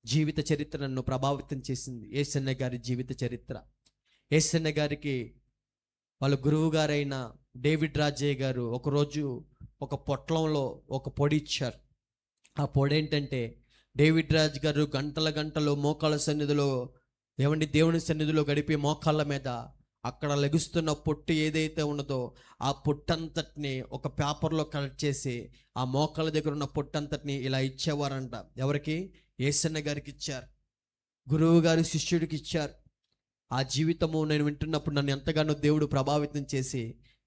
జీవిత చరిత్ర నన్ను ప్రభావితం చేసింది. యేసన్న గారి జీవిత చరిత్ర. యేసన్న గారికి వాళ్ళ గురువు గారైన డేవిడ్ రాజయ్య గారు ఒకరోజు ఒక పొట్లంలో ఒక పొడి ఇచ్చారు. ఆ పొడి ఏంటంటే, డేవిడ్ రాజు గారు గంటల గంటలు మోకాళ్ళ సన్నిధిలో దేవుని సన్నిధిలో గడిపే మోకాళ్ళ మీద అక్కడ లెగుస్తున్న పొట్టు ఏదైతే ఉన్నదో ఆ పొట్టంతటిని ఒక పేపర్లో కలెక్ట్ చేసి ఆ మోకాళ్ళ దగ్గర ఉన్న పొట్టంతటిని ఇలా ఇచ్చేవారంట. ఎవరికి? యేసన్న గారికి ఇచ్చారు. గురువు గారు శిష్యుడికి ఇచ్చారు. ఆ జీవితము నేను వింటున్నప్పుడు నన్ను ఎంతగానో దేవుడు ప్రభావితం చేసి,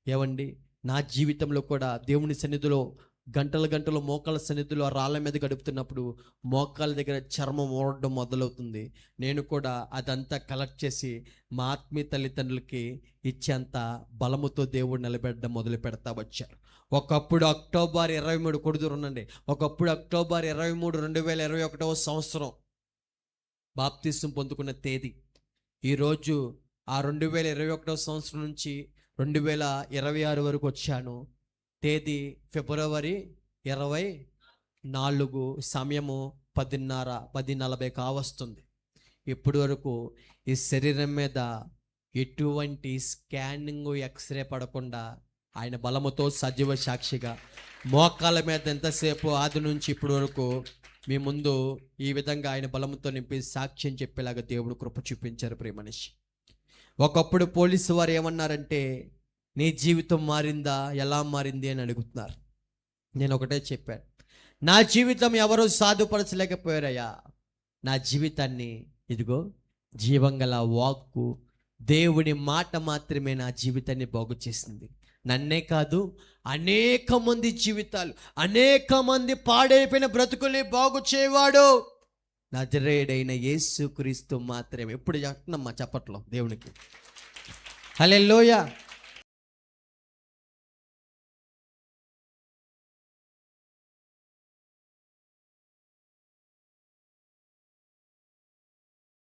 ఏవండి నా జీవితంలో కూడా దేవుని సన్నిధిలో గంటల గంటలు మోకాళ్ళ సన్నిధిలో ఆ రాళ్ళ మీద గడుపుతున్నప్పుడు మోకాళ్ళ దగ్గర చర్మం ఊడడం మొదలవుతుంది. నేను కూడా అదంతా కలెక్ట్ చేసి మా ఆత్మీయ తల్లిదండ్రులకి ఇచ్చేంత బలముతో దేవుడు నిలబెట్టడం మొదలు పెడతా వచ్చారు. ఒకప్పుడు అక్టోబర్ 23 కొడుదురునండి, ఒకప్పుడు అక్టోబర్ 23, 2021 సంవత్సరం బాప్తిసం పొందుకున్న తేదీ. ఈరోజు ఆ 2021 సంవత్సరం నుంచి 2026 వరకు వచ్చాను. తేదీ ఫిబ్రవరి 24, సమయము 10:40 కావస్తుంది. ఇప్పటి వరకు ఈ శరీరం మీద ఎటువంటి స్కానింగ్, ఎక్స్రే పడకుండా ఆయన బలముతో సజీవ సాక్షిగా మోకాళ్ళ మీద ఎంతసేపు ఆది నుంచి ఇప్పటి వరకు మీ ముందు ఈ విధంగా ఆయన బలముతో నింపి సాక్ష్యం చెప్పేలాగా దేవుడు కృప చూపించారు. ప్రియ మనిషి, ఒకప్పుడు పోలీసు వారు ఏమన్నారంటే, నీ జీవితం మారిందా, ఎలా మారింది అని అడుగుతున్నారు. నేను ఒకటే చెప్పాను, నా జీవితం ఎవరూ సాధుపరచలేకపోయారయ్యా. నా జీవితాన్ని ఇదిగో జీవంగల వాక్కు, దేవుని మాట మాత్రమే నా జీవితాన్ని బాగు చేసింది. నన్నే కాదు, అనేక మంది జీవితాలు, అనేక మంది పాడైపోయిన బ్రతుకుల్ని బాగు చేయవాడు నజరేయుడైన యేసుక్రీస్తు మాత్రమే. ఎప్పుడు చెప్తున్నామ్మా చప్పట్లో దేవునికి. హల్లెలూయా.